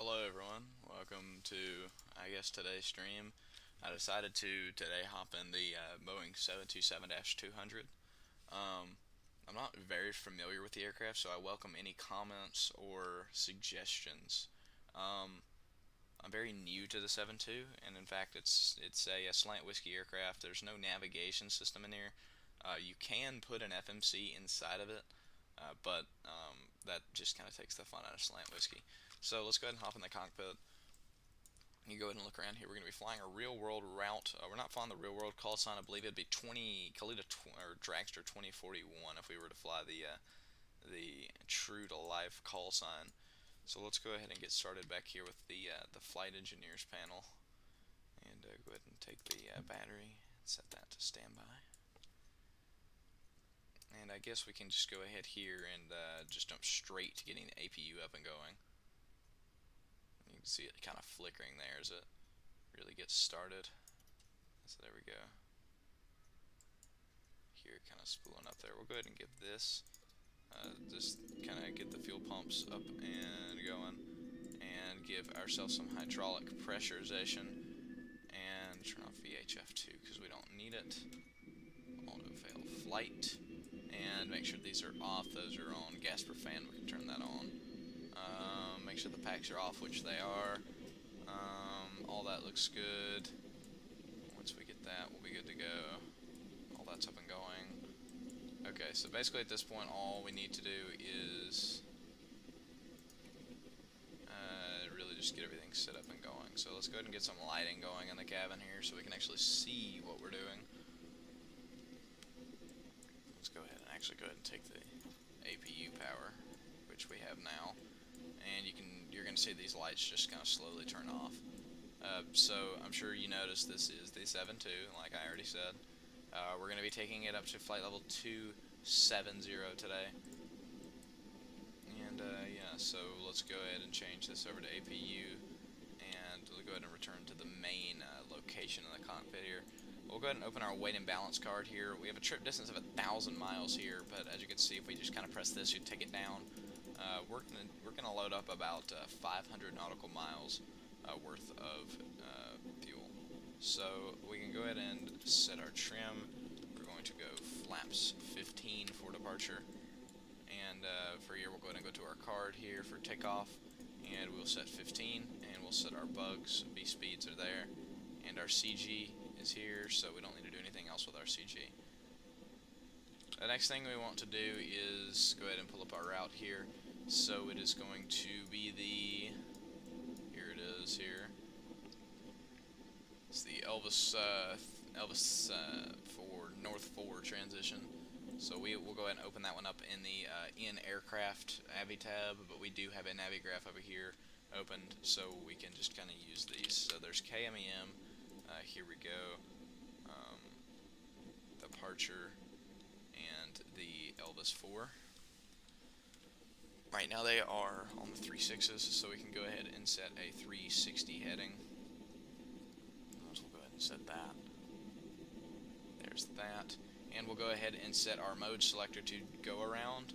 Hello everyone, welcome to, today's stream. I decided to today hop in the Boeing 727-200. I'm not very familiar with the aircraft, so I welcome any comments or suggestions. I'm very new to the 7.2, and in fact it's a slant whiskey aircraft. There's no navigation system in here. You can put an FMC inside of it, but that just kind of takes the fun out of slant whiskey. So let's go ahead and hop in the cockpit. You go ahead and look around here. We're going to be flying a real-world route. We're not flying the real-world call sign. I believe it'd be Kalita or Dragster 2041 if we were to fly the true-to-life call sign. So let's go ahead and get started back here with the flight engineers panel, and go ahead and take the battery and set that to standby. And I guess we can just go ahead here and just jump straight to getting the APU up and going. You can see it kind of flickering there as it really gets started. So there we go. Here, kind of spooling up there. We'll go ahead and get this. Just kind of get the fuel pumps up and going, and give ourselves some hydraulic pressurization, and turn off VHF2 because we don't need it. Auto fail flight, and make sure these are off. Those are on. Gas per fan, we can turn that on. Make sure the packs are off, which they are. All that looks good. Once we get that, we'll be good to go. All that's up and going. Okay, so basically at this point, all we need to do is really just get everything set up and going. So let's go ahead and get some lighting going in the cabin here so we can actually see what we're doing. Let's go ahead and actually take the APU power, which we have now, and you're gonna see these lights just kind of slowly turn off. So I'm sure you noticed this is the 7.2, like I already said. We're gonna be taking it up to flight level 270 today, and yeah. So let's go ahead and change this over to APU, and we'll go ahead and return to the main location in the cockpit here. We'll go ahead and open our weight and balance card here. We have a trip distance of 1,000 miles here, but as you can see, if we just kind of press this, you take it down. We're gonna load up about 500 nautical miles worth of fuel. So we can go ahead and set our trim. We're going to go flaps 15 for departure, and for here we'll go ahead and go to our card here for takeoff, and we'll set 15, and we'll set our bugs. B speeds are there, and our CG is here, so we don't need to do anything else with our CG. The next thing we want to do is go ahead and pull up our route here. So it is going to be here it is here. It's the Elvis for North 4 transition. So we will go ahead and open that one up in the in aircraft Navi tab, but we do have a Navigraph over here opened, so we can just kind of use these. So there's KMEM. Here we go. Departure and the Elvis 4. Right now they are on the 3.6s, so we can go ahead and set a 360 heading. We'll go ahead and set that. There's that. And we'll go ahead and set our mode selector to go around,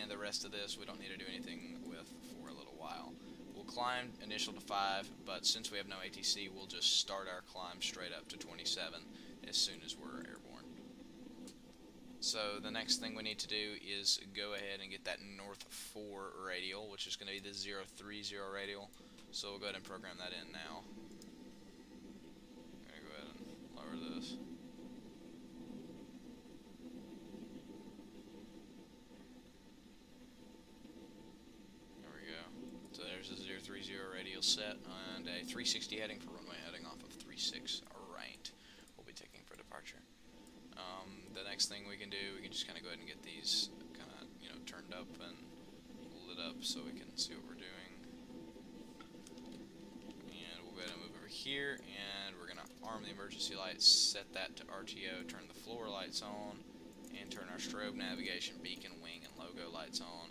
and the rest of this we don't need to do anything with for a little while. We'll climb initial to 5, but since we have no ATC, we'll just start our climb straight up to 27 as soon as we're airborne. So the next thing we need to do is go ahead and get that North 4 radial, which is going to be the 030 radial. So we'll go ahead and program that in now. I'm going to go ahead and lower this. There we go. So there's a 030 radial set and a 360 heading for runway heading off of 36 right. We'll be taking for departure. The next thing we can do, we can just kind of go ahead and get these kind of, turned up and lit up so we can see what we're doing. And we'll go ahead and move over here, and we're going to arm the emergency lights, set that to RTO, turn the floor lights on, and turn our strobe navigation, beacon, wing, and logo lights on.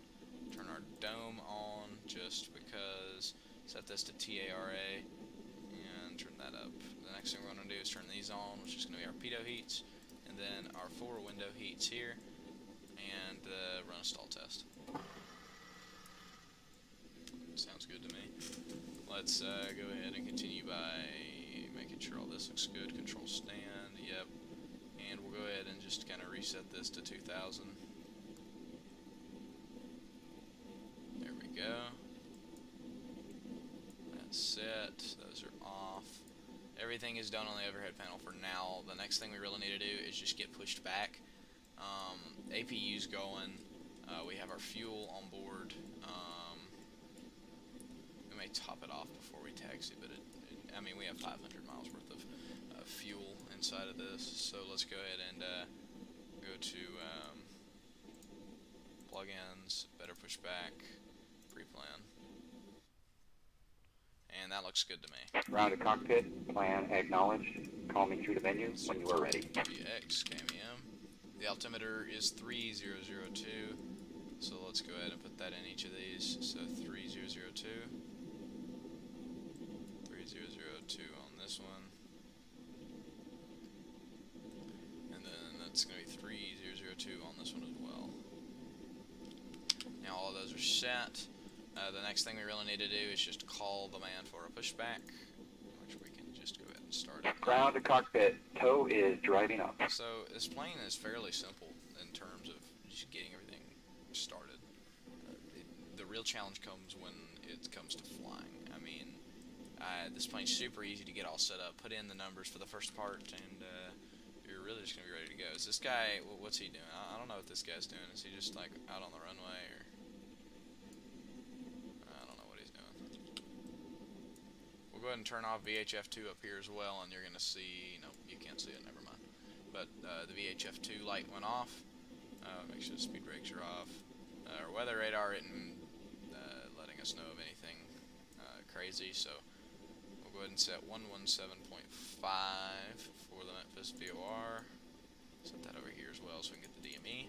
Turn our dome on just because, set this to TARA, and turn that up. The next thing we're going to do is turn these on, which is going to be our pitot heats, and then our 4 window heats here, and run a stall test. Sounds good to me. Let's go ahead and continue by making sure all this looks good. Control stand, yep. And we'll go ahead and just kind of reset this to 2000. There we go. That's set. Those are off. Everything is done on the overhead panel for now. The next thing we really need to do is just get pushed back. APU's going. We have our fuel on board. We may top it off before we taxi, but I mean, we have 500 miles worth of fuel inside of this. So let's go ahead and go to plugins, better push back, pre-plan. And that looks good to me. Ground to cockpit, plan acknowledged. Call me through the menu when you are ready. VX, KMEM. The altimeter is 3002, so let's go ahead and put that in each of these. So 3002, 3002 on this one, and then that's going to be 3002 on this one as well. Now all of those are set. The next thing we really need to do is just call the man for a pushback, which we can just go ahead and start. Ground to cockpit, tow is driving up. So this plane is fairly simple in terms of just getting real challenge comes when it comes to flying. I mean, this plane's super easy to get all set up. Put in the numbers for the first part, and you're really just gonna be ready to go. Is this guy? What's he doing? I don't know what this guy's doing. Is he just like out on the runway, or I don't know what he's doing. We'll go ahead and turn off VHF2 up here as well, and you're gonna see. Nope, you can't see it. Never mind. But the VHF2 light went off. Make sure the speed brakes are off. Our weather radar isn't letting us know of anything crazy, so we'll go ahead and set 117.5 for the Memphis VOR. Set that over here as well so we can get the DME.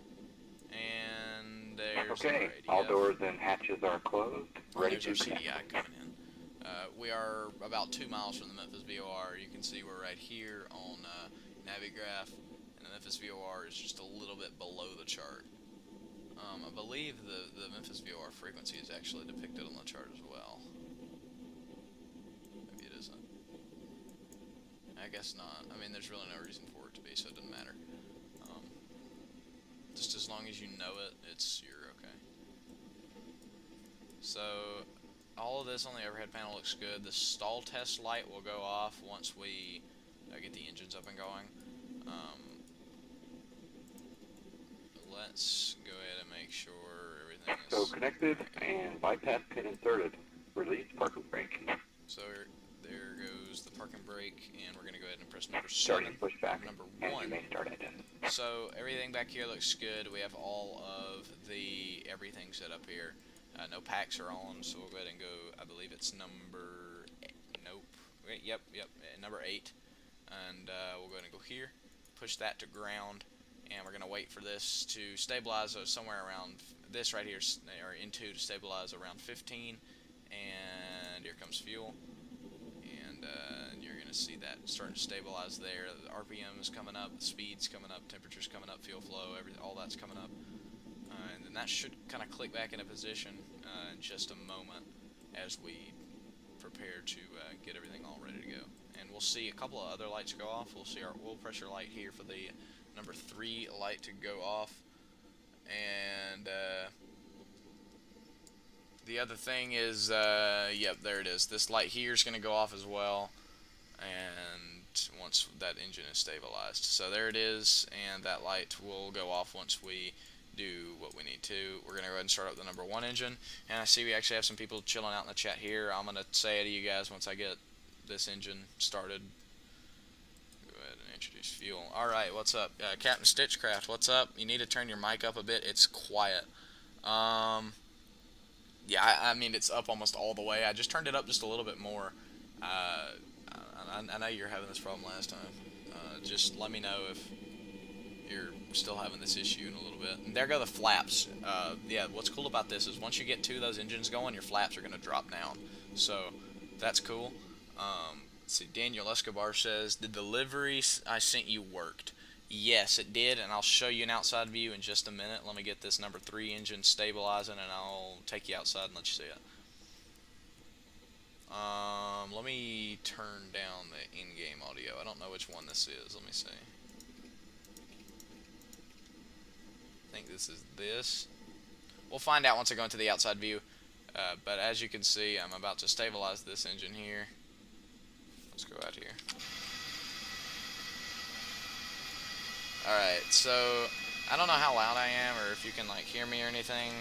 And there's okay. All doors and hatches are closed. Ready there's to our CDI coming in. We are about 2 miles from the Memphis VOR. You can see we're right here on Navigraph. And the Memphis VOR is just a little bit below the chart. I believe the Memphis VOR frequency is actually depicted on the chart as well. Maybe it isn't. I guess not. I mean, there's really no reason for it to be, so it doesn't matter. Just as long as you know it, you're okay. So, all of this on the overhead panel looks good. The stall test light will go off once we get the engines up and going. Let's go ahead and make sure everything is... So connected and bypass pin inserted. Release parking brake. So there goes the parking brake, and we're going to go ahead and press number 7. Starting pushback. Number And 1. you may start engine. So everything back here looks good. We have all of everything set up here. No packs are on, so we'll go ahead and go, I believe it's number... Nope. Wait, yep, number 8. And we'll go ahead and go here. Push that to ground. And we're going to wait for this to stabilize somewhere around this right here, or into to stabilize around 15. And here comes fuel. And you're going to see that starting to stabilize there. The RPM is coming up, the speed's coming up, temperature's coming up, fuel flow, all that's coming up. And then that should kind of click back into position in just a moment as we prepare to get everything all ready to go. And we'll see a couple of other lights go off. We'll see our oil pressure light here for the number 3 light to go off, and the other thing is, yep, there it is. This light here is going to go off as well, and once that engine is stabilized. So there it is, and that light will go off once we do what we need to. We're going to go ahead and start up the number 1 engine, and I see we actually have some people chilling out in the chat here. I'm going to say it to you guys once I get this engine started. Introduce fuel. Alright, what's up? Captain Stitchcraft, what's up? You need to turn your mic up a bit. It's quiet. Yeah, I mean, it's up almost all the way. I just turned it up just a little bit more. I know you're having this problem last time. Just let me know if you're still having this issue in a little bit. And there go the flaps. Yeah, what's cool about this is once you get 2 of those engines going, your flaps are going to drop down. So, that's cool. Let's see, Daniel Escobar says, the delivery I sent you worked. Yes, it did, and I'll show you an outside view in just a minute. Let me get this number 3 engine stabilizing, and I'll take you outside and let you see it. Let me turn down the in-game audio. I don't know which one this is. Let me see. I think this is this. We'll find out once I go into the outside view. But as you can see, I'm about to stabilize this engine here. Let's go out here. Alright, so I don't know how loud I am or if you can like hear me or anything,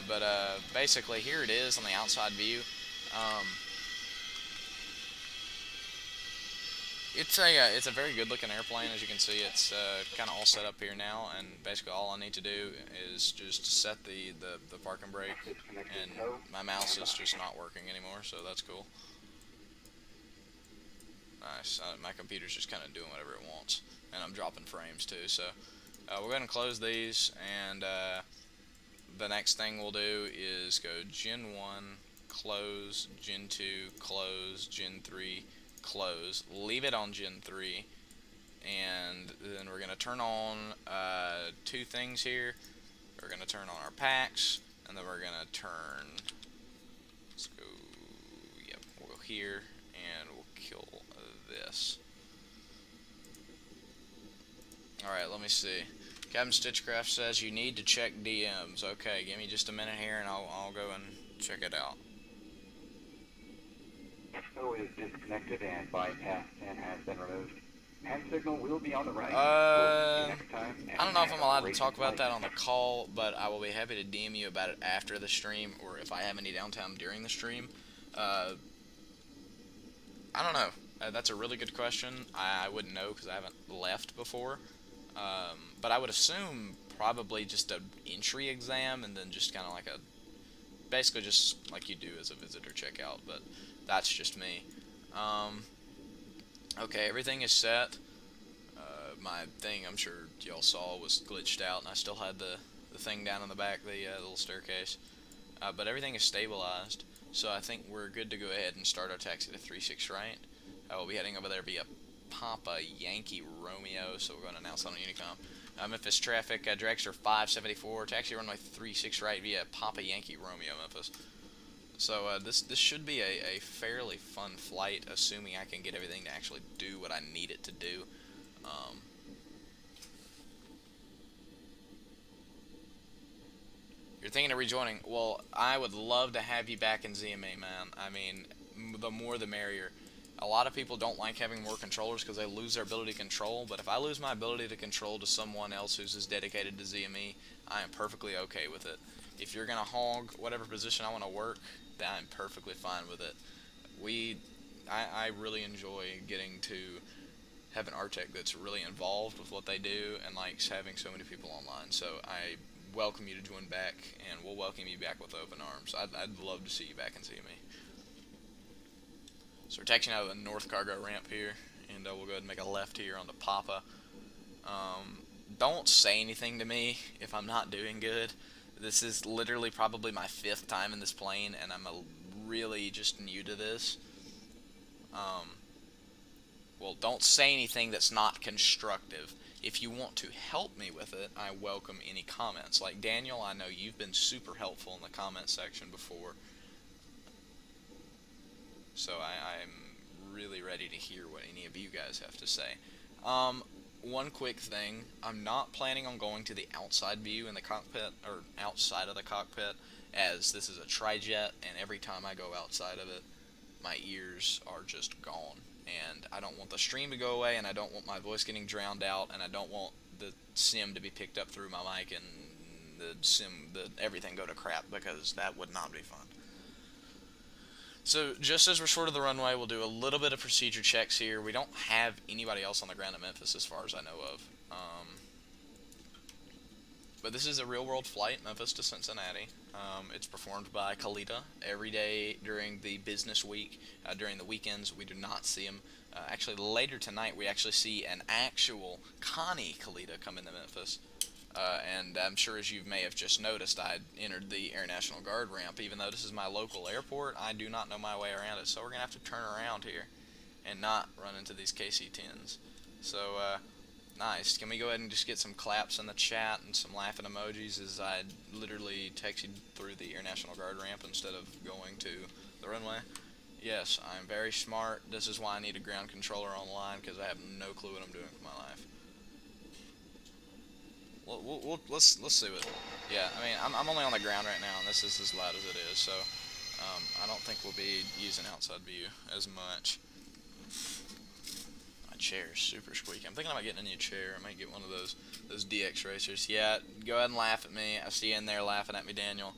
but basically here it is on the outside view. It's a very good looking airplane. As you can see, it's kind of all set up here now, and basically all I need to do is just set the parking brake, and my mouse is just not working anymore, so that's cool. Nice. My computer's just kind of doing whatever it wants, and I'm dropping frames too. So we're going to close these, and the next thing we'll do is go Gen 1, close, Gen 2, close, Gen 3, close. Leave it on Gen 3, and then we're going to turn on 2 things here. We're going to turn on our packs, and then we're going to turn, let's go, yep, we'll go here, and we'll kill this. Alright, let me see. Captain Stitchcraft says you need to check DMs. Okay, give me just a minute here and I'll go and check it out. So is disconnected and bypass pin has been removed. Hand signal will be on the right. We'll see you next time. I don't know if I'm allowed to talk about that on the call, but I will be happy to DM you about it after the stream, or if I have any downtime during the stream. I don't know. That's a really good question. I wouldn't know because I haven't left before. But I would assume probably just an entry exam and then just kind of like basically just like you do as a visitor checkout, but that's just me. Okay, everything is set. My thing, I'm sure y'all saw, was glitched out, and I still had the thing down in the back, the little staircase. But everything is stabilized, so I think we're good to go ahead and start our taxi to 36 right. We'll be heading over there via Papa Yankee Romeo, so we're going to announce on Unicom. Memphis traffic, Dragster 574, taxi runway 36 right via Papa Yankee Romeo, Memphis. So this should be a fairly fun flight, assuming I can get everything to actually do what I need it to do. You're thinking of rejoining? Well, I would love to have you back in ZMA, man. I mean, the more the merrier. A lot of people don't like having more controllers because they lose their ability to control, but if I lose my ability to control to someone else who's as dedicated to ZME, I am perfectly okay with it. If you're going to hog whatever position I want to work, then I'm perfectly fine with it. I really enjoy getting to have an Artec that's really involved with what they do and likes having so many people online. So I welcome you to join back, and we'll welcome you back with open arms. I'd love to see you back and see me. So we're taxiing out of the north cargo ramp here, and we'll go ahead and make a left here onto Papa. Don't say anything to me if I'm not doing good. This is literally probably my 5th time in this plane, and I'm really just new to this. Well, don't say anything that's not constructive. If you want to help me with it, I welcome any comments. Like Daniel, I know you've been super helpful in the comment section before. So I'm really ready to hear what any of you guys have to say. One quick thing, I'm not planning on going to the outside view in the cockpit, or outside of the cockpit, as this is a trijet, and every time I go outside of it, my ears are just gone. And I don't want the stream to go away, and I don't want my voice getting drowned out, and I don't want the sim to be picked up through my mic and everything go to crap, because that would not be fun. So just as we're short of the runway, we'll do a little bit of procedure checks here. We don't have anybody else on the ground at Memphis as far as I know of. But this is a real-world flight, Memphis to Cincinnati. It's performed by KII574 every day during the business week. During the weekends, we do not see them. Actually, later tonight, we actually see an actual Connie KII574 come into Memphis. And I'm sure, as you may have just noticed, I entered the Air National Guard ramp. Even though this is my local airport, I do not know my way around it. So we're going to have to turn around here and not run into these KC-10s. So, nice. Can we go ahead and just get some claps in the chat and some laughing emojis as I literally taxied through the Air National Guard ramp instead of going to the runway? Yes, I'm very smart. This is why I need a ground controller online, because I have no clue what I'm doing with my life. Let's see what. Yeah, I mean, I'm only on the ground right now, and this is as loud as it is, so I don't think we'll be using outside view as much. My chair is super squeaky. I'm thinking about getting a new chair. I might get one of those DX racers. Yeah, go ahead and laugh at me. I see you in there laughing at me, Daniel.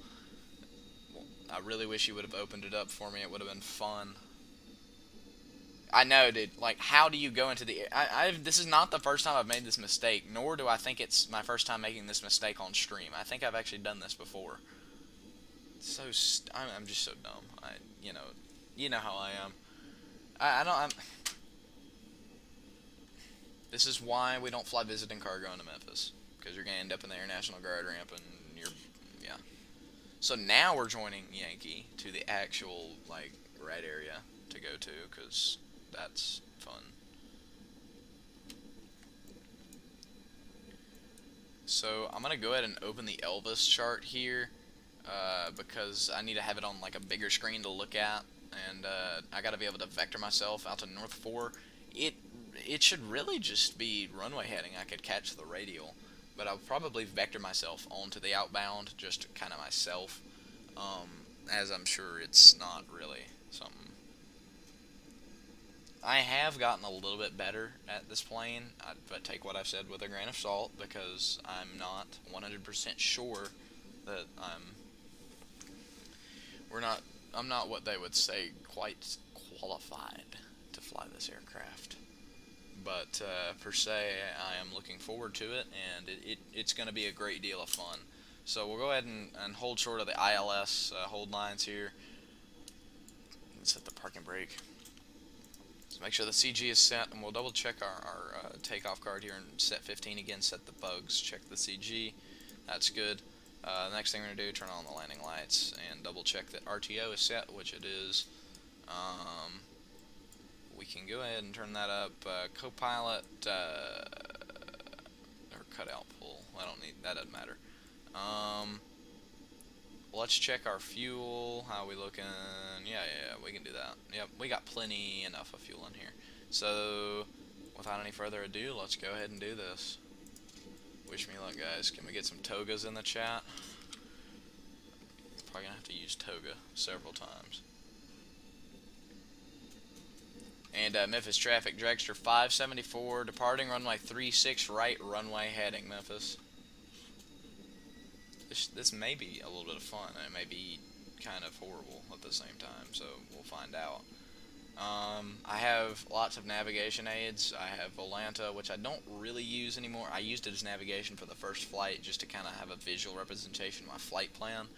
I really wish you would have opened it up for me. It would have been fun. I know, dude. Like, how do you go into the... this is not the first time I've made this mistake, nor do I think it's my first time making this mistake on stream. I think I've actually done this before. I'm just so dumb. You know how I am. This is why we don't fly visiting cargo into Memphis, because you're going to end up in the Air National Guard ramp, and yeah. So now we're joining Yankee to the actual, like, right area to go to, because that's fun. So I'm going to go ahead and open the Elvis chart here, because I need to have it on, like, a bigger screen to look at, and I got to be able to vector myself out to North 4. It should really just be runway heading. I could catch the radial. but I'll probably vector myself onto the outbound, just kind of myself, as I'm sure it's not really something. I have gotten a little bit better at this plane, but take what I've said with a grain of salt, because I'm not 100% sure that I'm not what they would say quite qualified to fly this aircraft. But per se, I am looking forward to it, and it's going to be a great deal of fun. So we'll go ahead and hold short of the ILS hold lines here. Let's set the parking brake. So make sure the CG is set, and we'll double check our takeoff card here and set 15 again, set the bugs, check the CG. That's good. The next thing we're going to do, turn on the landing lights and double check that RTO is set, which it is. We can go ahead and turn that up. Copilot or cutout pull. That doesn't matter. Let's check our fuel. How are we looking? Yeah, we can do that. Yep, we got plenty enough of fuel in here. So, without any further ado, let's go ahead and do this. Wish me luck, guys. Can we get some togas in the chat? Probably gonna have to use toga several times. And Memphis traffic, Dragster 574, departing runway 36 right, runway heading Memphis. This may be a little bit of fun, and it may be kind of horrible at the same time, so we'll find out. I have lots of navigation aids. I have Volanta, which I don't really use anymore. I used it as navigation for the first flight just to kind of have a visual representation of my flight plan.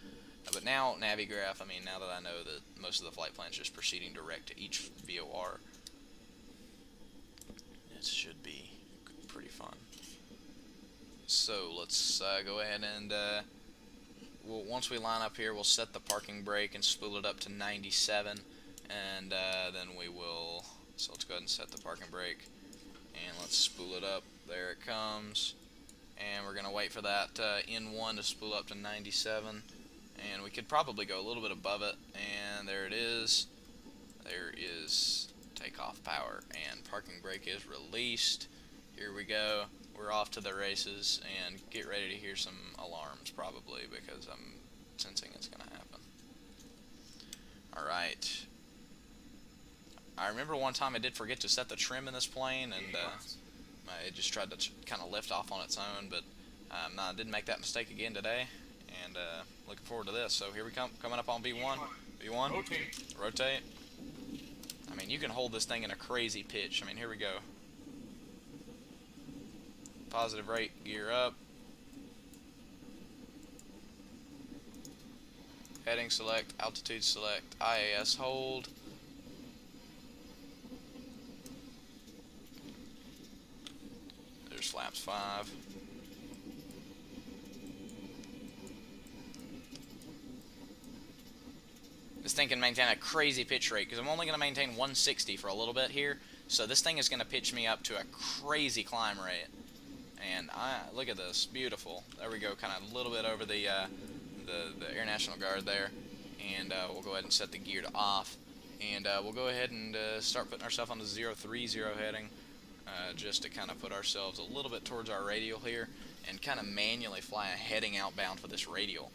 But now, Navigraph, now that I know that most of the flight plan is just proceeding direct to each VOR, it should be pretty fun. So let's go ahead and once we line up here, we'll set the parking brake and spool it up to 97, and then we will. So let's go ahead and set the parking brake, and let's spool it up. There it comes, and we're gonna wait for that N1 to spool up to 97, and we could probably go a little bit above it, and there it is. There is takeoff power, and parking brake is released. Here we go. We're off to the races, and get ready to hear some alarms probably, because I'm sensing it's going to happen. Alright. I remember one time I did forget to set the trim in this plane, and it just tried to kind of lift off on its own, but no, I didn't make that mistake again today, and looking forward to this. So here we come, coming up on V1. V1, rotate. You can hold this thing in a crazy pitch. Here we go. Positive rate, gear up. Heading select, altitude select, IAS hold. There's flaps 5. This thing can maintain a crazy pitch rate, because I'm only going to maintain 160 for a little bit here. So this thing is going to pitch me up to a crazy climb rate. And look at this, beautiful. There we go, kind of a little bit over the Air National Guard there, and we'll go ahead and set the gear to off, and we'll go ahead and start putting ourselves on the 030 heading, just to kind of put ourselves a little bit towards our radial here, and kind of manually fly a heading outbound for this radial.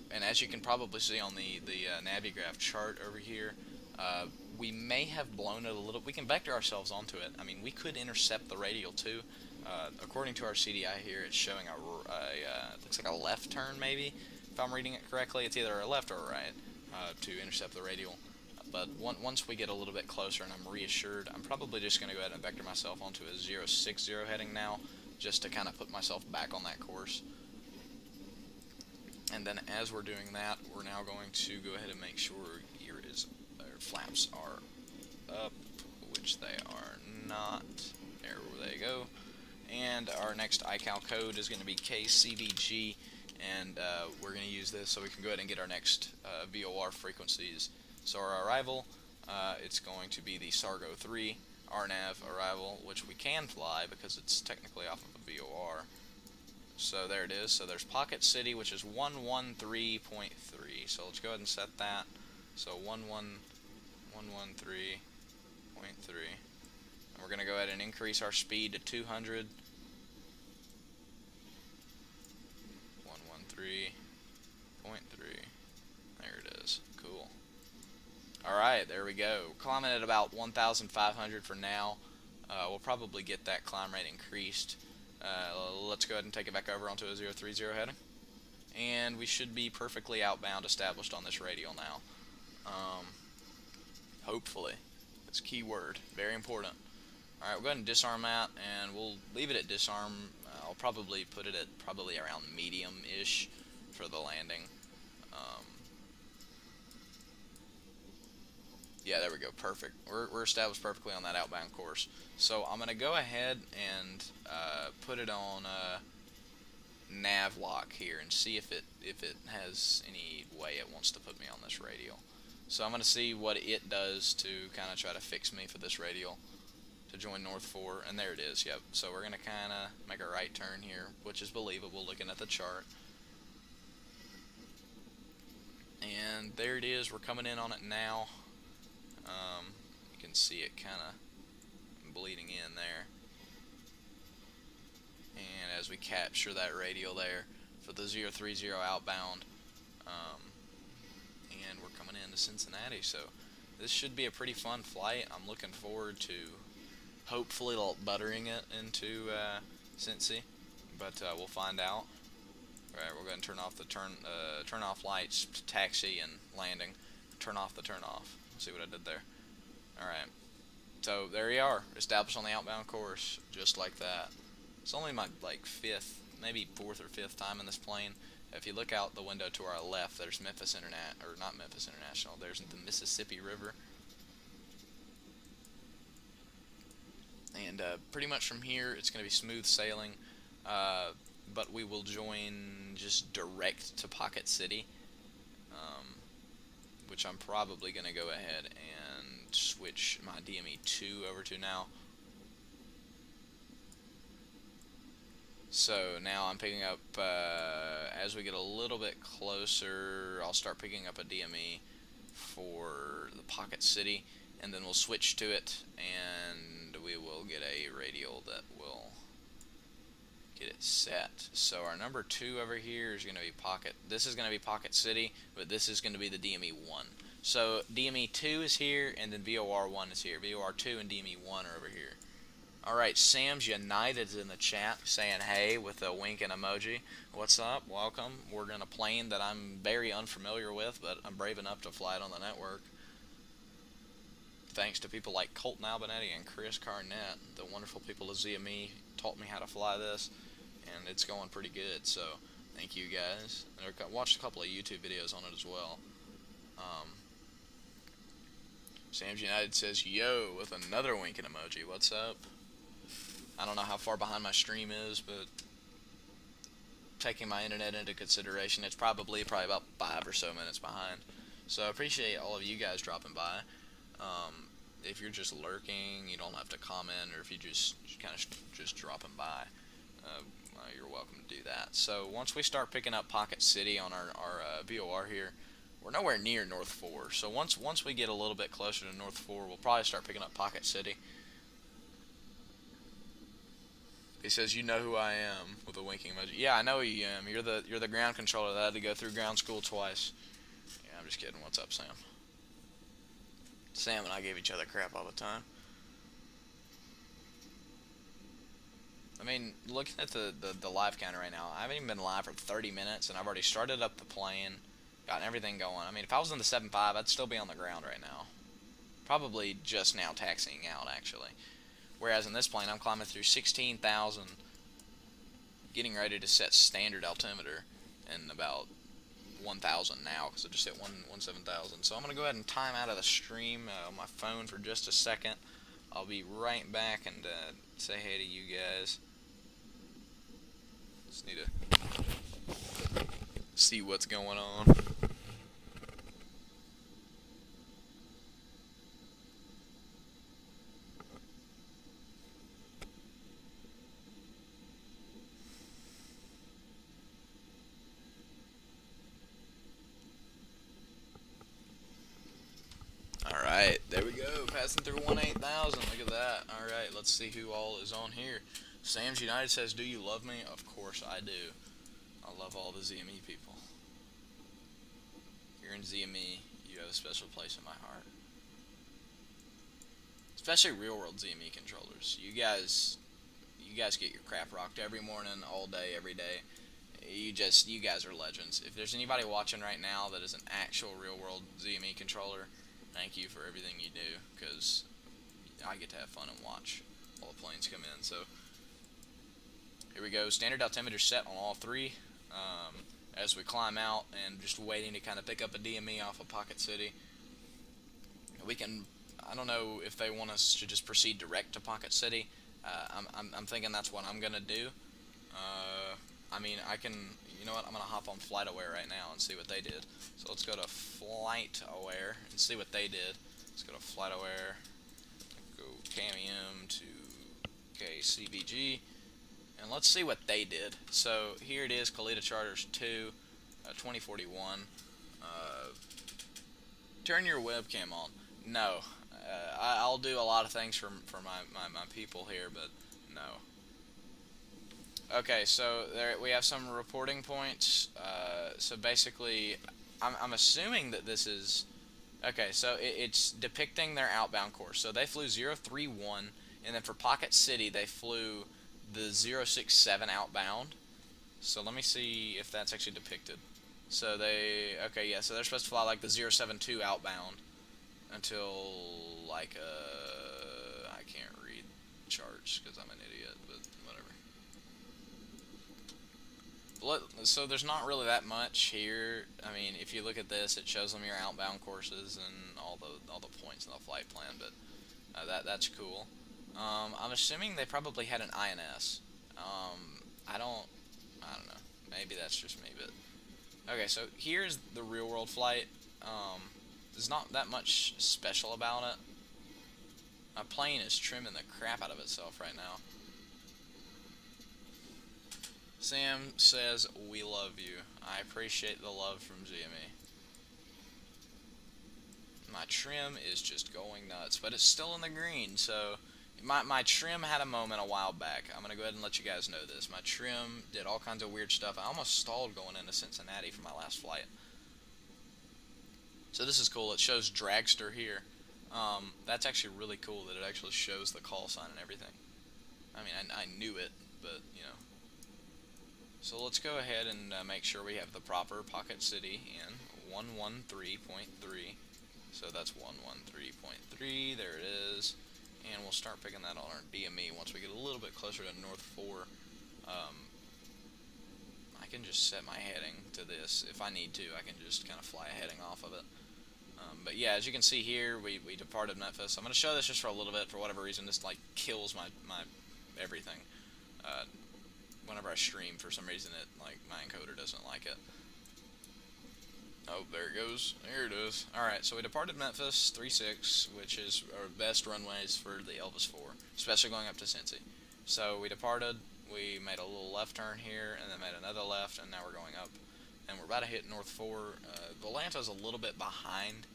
And as you can probably see on the Navigraph chart over here, we may have blown it a little. We can vector ourselves onto it. We could intercept the radial too. According to our CDI here, it's showing it looks like a left turn maybe, if I'm reading it correctly. It's either a left or a right to intercept the radial. But once we get a little bit closer and I'm reassured, I'm probably just going to go ahead and vector myself onto a 060 heading now, just to kind of put myself back on that course. And then as we're doing that, we're now going to go ahead and make sure our flaps are up, which they are not. There they go. And our next iCal code is going to be KII574, and we're going to use this so we can go ahead and get our next VOR frequencies. So our arrival, it's going to be the Sargo 3 RNAV arrival, which we can fly because it's technically off of a VOR. So there it is. So there's Pocket City, which is 113.3. So let's go ahead and set that. So 113.3. And we're going to go ahead and increase our speed to 200. 03.3. There it is. Cool. Alright, there we go. Climbing at about 1,500 for now. We'll probably get that climb rate increased. Let's go ahead and take it back over onto a 030 heading. And we should be perfectly outbound established on this radial now. Hopefully. That's a key word. Very important. Alright, we'll go ahead and disarm that, and we'll leave it at disarm. I'll probably put it at probably around medium-ish for the landing. Yeah, there we go. Perfect. We're established perfectly on that outbound course. So I'm going to go ahead and put it on nav lock here and see if it has any way it wants to put me on this radial. So I'm going to see what it does to kind of try to fix me for this radial to join North 4, and there it is. Yep. So we're going to kind of make a right turn here, which is believable looking at the chart. And there it is. We're coming in on it now. You can see it kind of bleeding in there. And as we capture that radial there for the 030 outbound, and we're coming into Cincinnati, so this should be a pretty fun flight. I'm looking forward to hopefully buttering it into Cincy, but we'll find out. Alright, we're going to turn off the turn off lights, taxi, and landing. Turn off the turn off. See what I did there? Alright, so there you are, established on the outbound course, just like that. It's only my fifth, maybe fourth or fifth time in this plane. If you look out the window to our left, there's Memphis not Memphis International. There's the Mississippi River, and pretty much from here it's going to be smooth sailing. But we will join just direct to Pocket City, which I'm probably going to go ahead and switch my DME2 over to now. So now I'm picking up, as we get a little bit closer, I'll start picking up a DME for the Pocket City, and then we'll switch to it, and we will get a radial that will get it set. So our number 2 over here is going to be Pocket. This is going to be Pocket City, but this is going to be the DME1. So DME2 is here, and then VOR1 is here. VOR2 and DME1 are over here. Alright, Sam's United's in the chat saying hey with a wink and emoji. What's up? Welcome. We're in a plane that I'm very unfamiliar with, but I'm brave enough to fly it on the network. Thanks to people like Colton Albonetti and Chris Carnett, the wonderful people of ZME taught me how to fly this, and it's going pretty good, so thank you guys. And I watched a couple of YouTube videos on it as well. Sam's United says yo with another winking emoji. What's up? I don't know how far behind my stream is, but taking my internet into consideration, it's probably about 5 or so minutes behind. So I appreciate all of you guys dropping by. If you're just lurking, you don't have to comment, or if you just kind of just dropping by, you're welcome to do that. So once we start picking up Pocket City on our VOR here, we're nowhere near North 4. So once we get a little bit closer to North 4, we'll probably start picking up Pocket City. He says, "You know who I am," with a winking emoji. Yeah, I know who you am. You're the ground controller that had to go through ground school twice. Yeah, I'm just kidding. What's up, Sam? Sam and I gave each other crap all the time. I mean, looking at the live counter right now, I haven't even been live for 30 minutes, and I've already started up the plane, gotten everything going. I mean, if I was in the 7.5, I'd still be on the ground right now. Probably just now taxiing out, actually. Whereas in this plane, I'm climbing through 16,000, getting ready to set standard altimeter in about 1,000 now, because I just hit 17,000. So I'm going to go ahead and time out of the stream on my phone for just a second. I'll be right back and say hey to you guys. Just need to see what's going on. Alright, there we go, passing through 18,000, look at that. Alright, let's see who all is on here. Sam's United says, "Do you love me?" Of course I do. I love all the ZME people. You're in ZME, you have a special place in my heart. Especially real world ZME controllers. You guys get your crap rocked every morning, all day, every day. You guys are legends. If there's anybody watching right now that is an actual real world ZME controller, thank you for everything you do, because I get to have fun and watch all the planes come in. So here we go. Standard altimeter set on all three. As we climb out and just waiting to kind of pick up a DME off of Pocket City. We can, I don't know if they want us to just proceed direct to Pocket City. I'm thinking that's what I'm gonna do. I mean, I can, you know what, I'm gonna hop on FlightAware right now and see what they did. So let's go to FlightAware and see what they did. Let's go to FlightAware, go Camium to KII574, and let's see what they did. So here it is, Kalita Charters 2, 2041. Turn your webcam on. No, I'll do a lot of things for my people here, but no. Okay, so there we have some reporting points. So basically, I'm assuming that this is okay. So it's depicting their outbound course. So they flew 031, and then for Pocket City they flew the 067 outbound. So let me see if that's actually depicted. So okay, yeah. So they're supposed to fly like the 072 outbound until like I can't read charts because I'm an idiot, but whatever. So there's not really that much here. I mean, if you look at this, it shows them your outbound courses and all the points in the flight plan. But that's cool. I'm assuming they probably had an INS. I don't know. Maybe that's just me, but okay. So here's the real world flight. There's not that much special about it. My plane is trimming the crap out of itself right now. Sam says, we love you. I appreciate the love from GME. My trim is just going nuts, but it's still in the green, so my trim had a moment a while back. I'm going to go ahead and let you guys know this. My trim did all kinds of weird stuff. I almost stalled going into Cincinnati for my last flight. So this is cool. It shows Dragster here. That's actually really cool that it actually shows the call sign and everything. I mean, I knew it, but, you know. So let's go ahead and make sure we have the proper Pocket City in 113.3. So that's 113.3. There it is. And we'll start picking that on our DME once we get a little bit closer to North 4. I can just set my heading to this. If I need to, I can just kind of fly a heading off of it. But yeah, as you can see here, we departed Memphis. I'm going to show this just for a little bit. For whatever reason, this like kills my everything. Whenever I stream, for some reason, my encoder doesn't like it. Oh, there it goes. There it is. Alright, so we departed Memphis 36, which is our best runways for the Elvis 4, especially going up to Cincy. So we departed, we made a little left turn here, and then made another left, and now we're going up. And we're about to hit North 4. Atlanta's a little bit behind.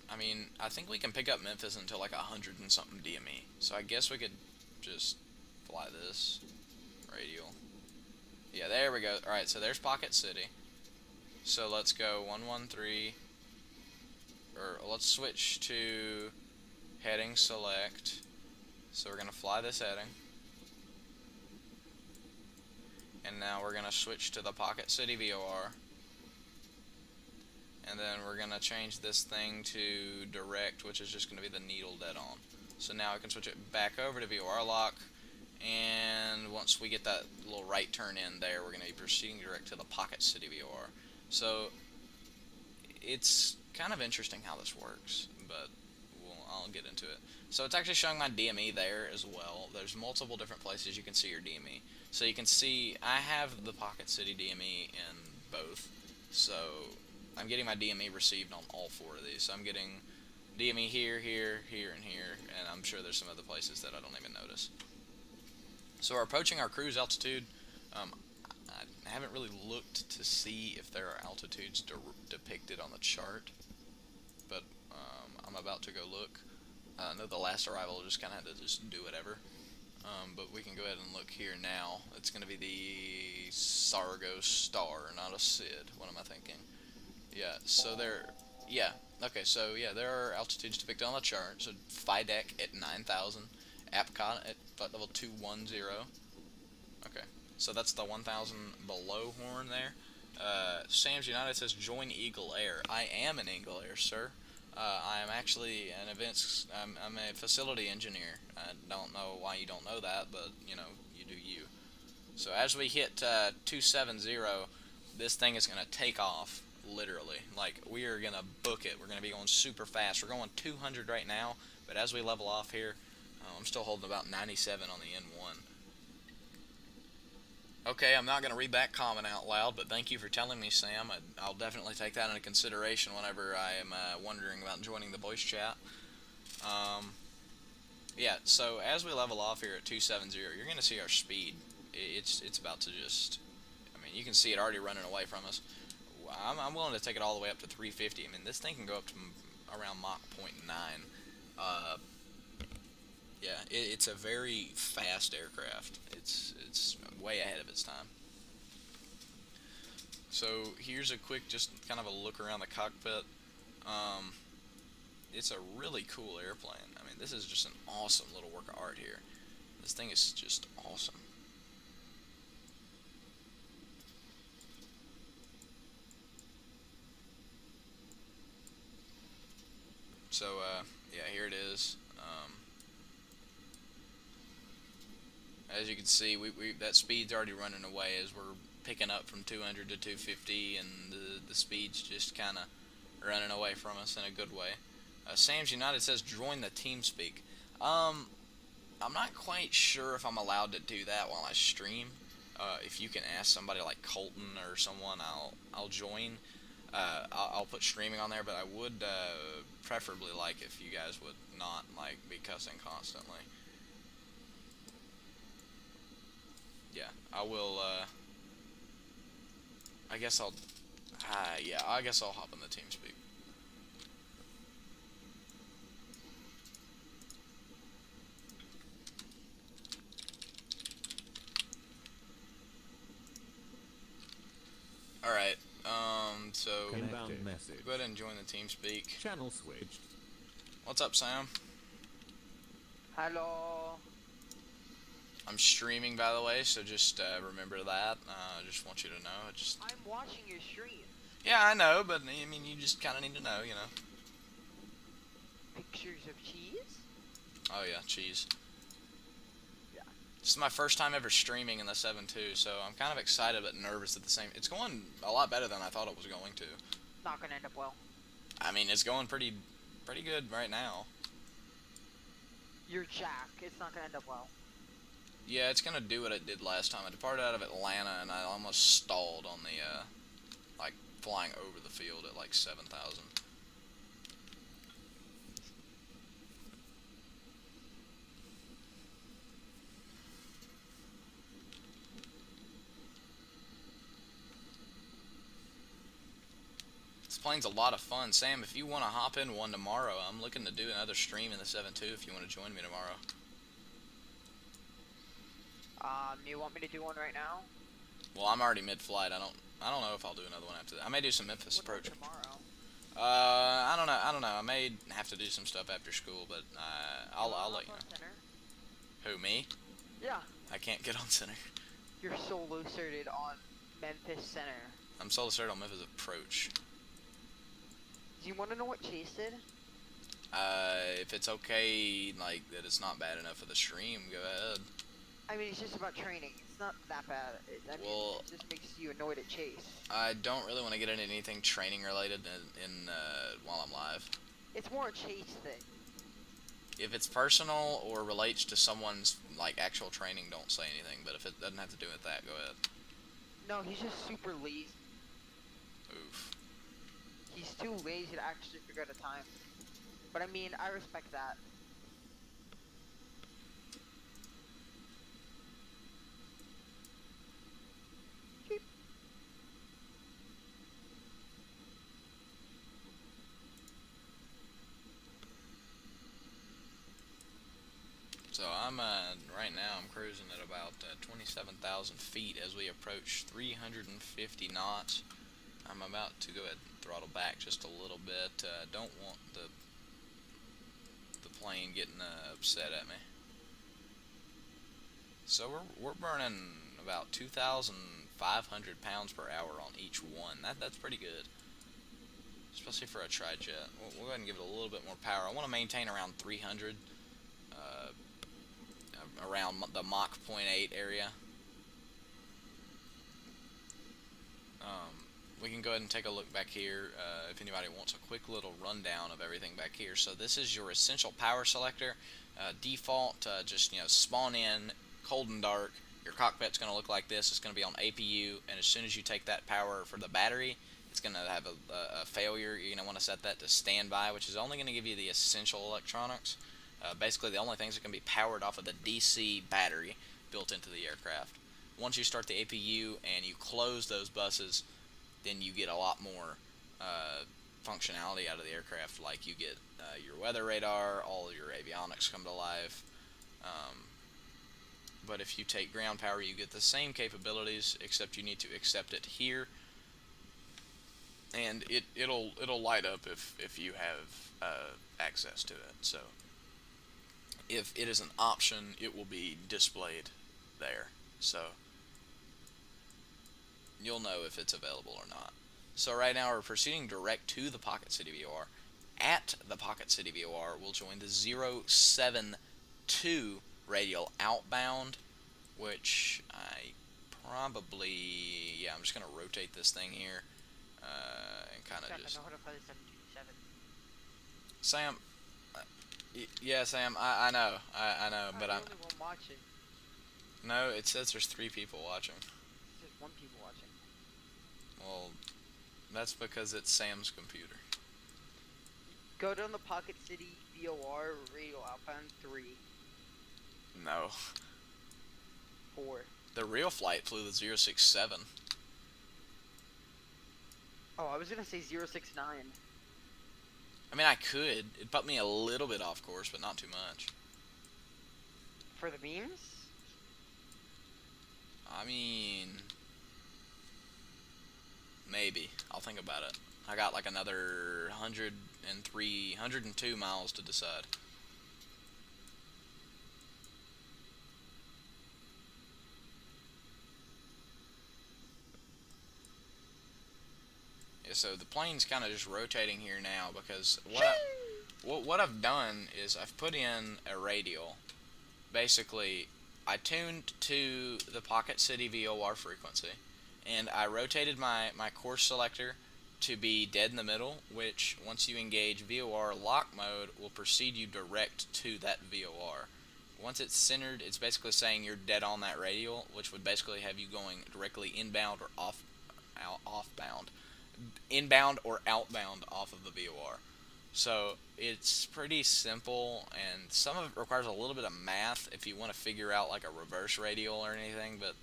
I mean, I think we can pick up Memphis until like 100 and something DME. So I guess we could just fly this radial. Yeah, there we go. Alright, so there's Pocket City. So let's go 113. Or let's switch to heading select. So we're going to fly this heading. And now we're going to switch to the Pocket City VOR. And then we're going to change this thing to direct, which is just going to be the needle dead on. So now I can switch it back over to VOR lock. And once we get that little right turn in there, we're going to be proceeding direct to the Pocket City VOR. So it's kind of interesting how this works, but I'll get into it. So it's actually showing my DME there as well. There's multiple different places you can see your DME. So you can see I have the Pocket City DME in both. So I'm getting my DME received on all 4 of these. So I'm getting DME here, here, here, and here, and I'm sure there's some other places that I don't even notice. So we're approaching our cruise altitude. I haven't really looked to see if there are altitudes depicted on the chart, but I'm about to go look. I know the last arrival just kind of had to just do whatever. but we can go ahead and look here now. It's going to be the Sargo Star, not a Sid. What am I thinking? Yeah, so yeah, okay, so yeah, there are altitudes depicted on the chart. So Fidec at 9,000, Apcot at flight level 210. Okay, so that's the 1,000 below horn there. Sam's United says join Eagle Air. I am an Eagle Air, sir. I am actually an events. I'm a facility engineer. I don't know why you don't know that, but you know, you do you. So as we hit 270, this thing is gonna take off. Literally, like we are gonna book it. We're gonna be going super fast. We're going 200 right now, but as we level off here, I'm still holding about 97 on the N1. Okay, I'm not going to read that comment out loud, but thank you for telling me, Sam. I'll definitely take that into consideration whenever I am wondering about joining the voice chat. Yeah, so as we level off here at 270, you're going to see our speed. It's about to just... I mean, you can see it already running away from us. I'm willing to take it all the way up to 350. I mean, this thing can go up to around Mach 0.9. Yeah, it's a very fast aircraft. It's way ahead of its time. So here's a quick, just kind of a look around the cockpit. It's a really cool airplane. I mean, this is just an awesome little work of art here. This thing is just awesome. So yeah, here it is. As you can see, that speed's already running away as we're picking up from 200 to 250, and the speed's just kind of running away from us in a good way. Sam's United says join the TeamSpeak. I'm not quite sure if I'm allowed to do that while I stream. If you can ask somebody like Colton or someone, I'll join. I'll put streaming on there, but I would preferably like if you guys would not like be cussing constantly. Yeah, I will. I guess I'll. Yeah, I guess I'll hop on the TeamSpeak. All right. So Inbound message. go ahead and join the TeamSpeak. Channel switched. What's up, Sam? Hello. I'm streaming, by the way, so just remember that. I just want you to know. I'm watching your stream. Yeah, I know, but I mean, you just kind of need to know, you know. Pictures of cheese? Oh yeah, cheese. Yeah. This is my first time ever streaming in the 7.2, so I'm kind of excited but nervous at the same. It's going a lot better than I thought it was going to. Not gonna end up well. I mean, it's going pretty good right now. You're Jack. It's not gonna end up well. Yeah, it's gonna do what it did last time. I departed out of Atlanta and I almost stalled on the like flying over the field at like 7,000. This plane's a lot of fun. Sam, if you want to hop in one tomorrow, I'm looking to do another stream in the 7.2 if you want to join me tomorrow. You want me to do one right now? Well, I'm already mid-flight. I don't know if I'll do another one after that. I may do some Memphis What about approach. tomorrow? I don't know. I may have to do some stuff after school, but I'll let you know. Center? Who, me? Yeah. I can't get on center. You're solo certed on Memphis Center. I'm solo certified on Memphis approach. Do you want to know what Chase did? If it's okay, like that, it's not bad enough for the stream. Go ahead. I mean, it's just about training. It's not that bad. I mean, Well, it just makes you annoyed at Chase. I don't really want to get into anything training related while I'm live. It's more a Chase thing. If it's personal or relates to someone's like actual training, don't say anything. But if it doesn't have to do with that, go ahead. No, he's just super lazy. Oof. He's too lazy to actually figure out a time. But I mean, I respect that. So I'm right now I'm cruising at about 27,000 feet as we approach 350 knots. I'm about to go ahead and throttle back just a little bit. Don't want the plane getting upset at me. So we're burning about 2,500 pounds per hour on each one. That's pretty good, especially for a tri-jet. We'll go ahead and give it a little bit more power. I want to maintain around 300, around the Mach 0.8 area. We can go ahead and take a look back here if anybody wants a quick little rundown of everything back here. So this is your essential power selector. Default, just spawn in, cold and dark. Your cockpit's going to look like this. It's going to be on APU, and as soon as you take that power for the battery, it's going to have a failure. You're going to want to set that to standby, which is only going to give you the essential electronics. Basically, the only things that can be powered off of the DC battery built into the aircraft. Once you start the APU and you close those buses, then you get a lot more functionality out of the aircraft. Like you get your weather radar, all your avionics come to life. But if you take ground power, you get the same capabilities, except you need to accept it here, and it'll light up if you have access to it. So if it is an option, it will be displayed there. So you'll know if it's available or not. So right now we're proceeding direct to the Pocket City VOR. At the Pocket City VOR, we'll join the 072 radial outbound, which I probably, I'm just going to rotate this thing here and kind of just... Sam, yeah, Sam, I know, I know, but I'm... the only one watching. No, it says there's 3 people watching. There's 1 people watching. Well, that's because it's Sam's computer. Go down the Pocket City VOR radial outbound 3. No. 4. The real flight flew the 067. Oh, I was gonna say 069. I mean, I could. It put me a little bit off course, but not too much. For the beams? I mean, maybe. I'll think about it. I got like another 102 miles to decide. Yeah, so the plane's kind of just rotating here now because what I've done is I've put in a radial. Basically, I tuned to the Pocket City VOR frequency, and I rotated my course selector to be dead in the middle, which once you engage VOR lock mode will proceed you direct to that VOR. Once it's centered, it's basically saying you're dead on that radial, which would basically have you going directly inbound or offbound. Inbound or outbound off of the VOR. So it's pretty simple, and some of it requires a little bit of math if you want to figure out like a reverse radial or anything, but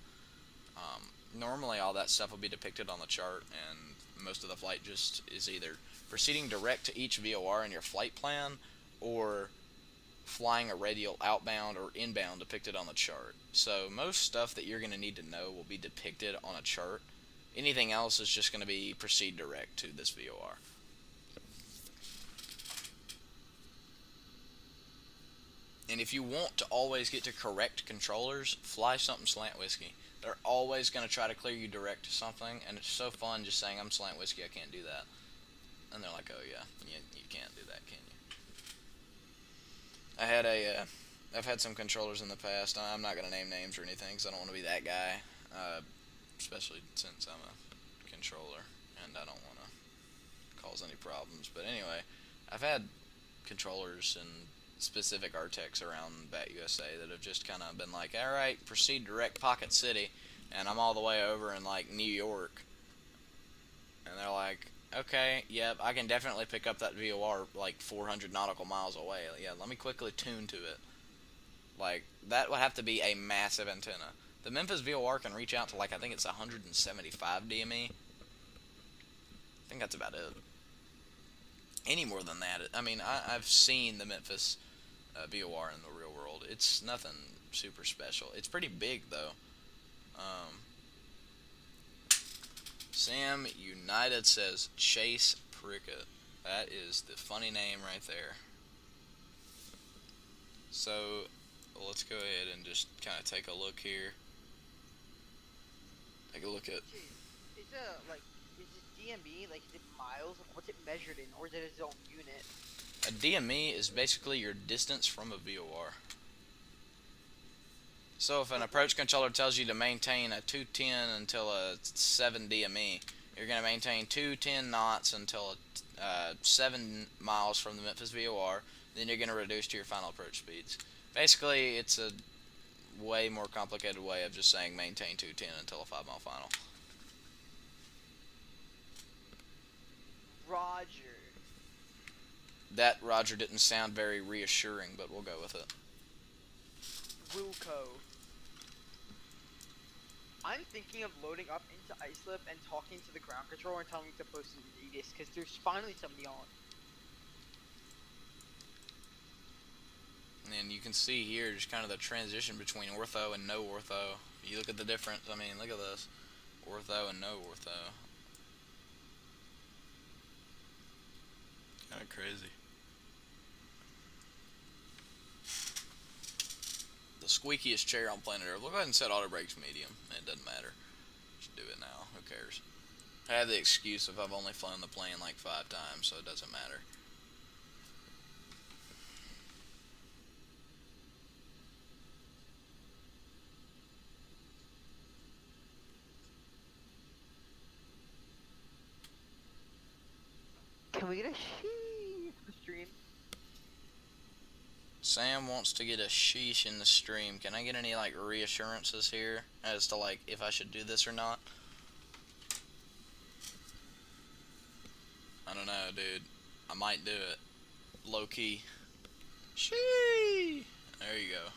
normally all that stuff will be depicted on the chart, and most of the flight just is either proceeding direct to each VOR in your flight plan or flying a radial outbound or inbound depicted on the chart. So most stuff that you're going to need to know will be depicted on a chart. Anything else is just going to be proceed direct to this VOR. And if you want to always get to correct controllers, fly something Slant Whiskey. They're always going to try to clear you direct to something, and it's so fun just saying, I'm Slant Whiskey, I can't do that. And they're like, oh yeah, you can't do that, can you? I've had some controllers in the past. I'm not going to name names or anything because I don't want to be that guy, especially since I'm a controller, and I don't want to cause any problems. But anyway, I've had controllers and specific Artex around Bat USA that have just kind of been like, alright, proceed direct Pocket City, and I'm all the way over in like New York, and they're like, okay, yep, I can definitely pick up that VOR like 400 nautical miles away. Yeah, let me quickly tune to it. Like, that would have to be a massive antenna. The Memphis VOR can reach out to like, I think it's 175 DME. I think that's about it. Any more than that, I mean, I've seen the Memphis VOR in the real world. It's nothing super special. It's pretty big though. Sam United says Chase Prickett. That is the funny name right there. So let's go ahead and just kind of take a look here. Take a look at. Is is it DME, like, is it miles? What's it measured in, or is it its own unit? A DME is basically your distance from a VOR. So if an approach controller tells you to maintain a 210 until a 7 DME, you're going to maintain 210 knots until 7 miles from the Memphis VOR. Then you're going to reduce to your final approach speeds. Basically, it's a way more complicated way of just saying maintain 210 until a 5 mile final. Roger. That Roger didn't sound very reassuring, but we'll go with it. Wilco. I'm thinking of loading up into Islip and talking to the ground controller and telling him to post in radius, because there's finally somebody on. And you can see here just kind of the transition between ortho and no ortho. You look at the difference. I mean, look at this. Ortho and no ortho. Kind of crazy. The squeakiest chair on planet Earth. We'll go ahead and set auto brakes medium. It doesn't matter. Just do it now. Who cares? I have the excuse if I've only flown the plane like 5 times, so it doesn't matter. Can we get a sheet for the stream? Sam wants to get a sheesh in the stream. Can I get any like reassurances here as to like if I should do this or not? I don't know, dude. I might do it. Low key. Sheesh. There you go.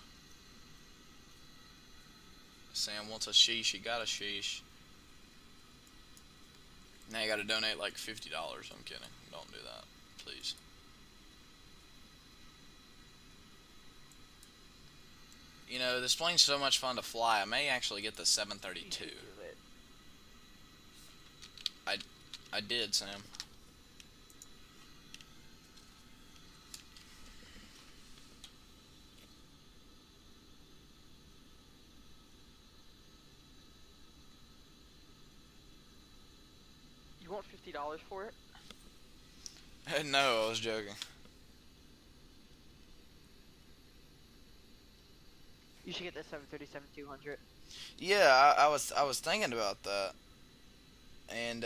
Sam wants a sheesh. He got a sheesh. Now you gotta donate like $50. I'm kidding. Don't do that, please. You know, this plane's so much fun to fly, I may actually get the 732. I did, Sam. You want $50 for it? No, I was joking. You should get the 737-200. Yeah, I was thinking about that, and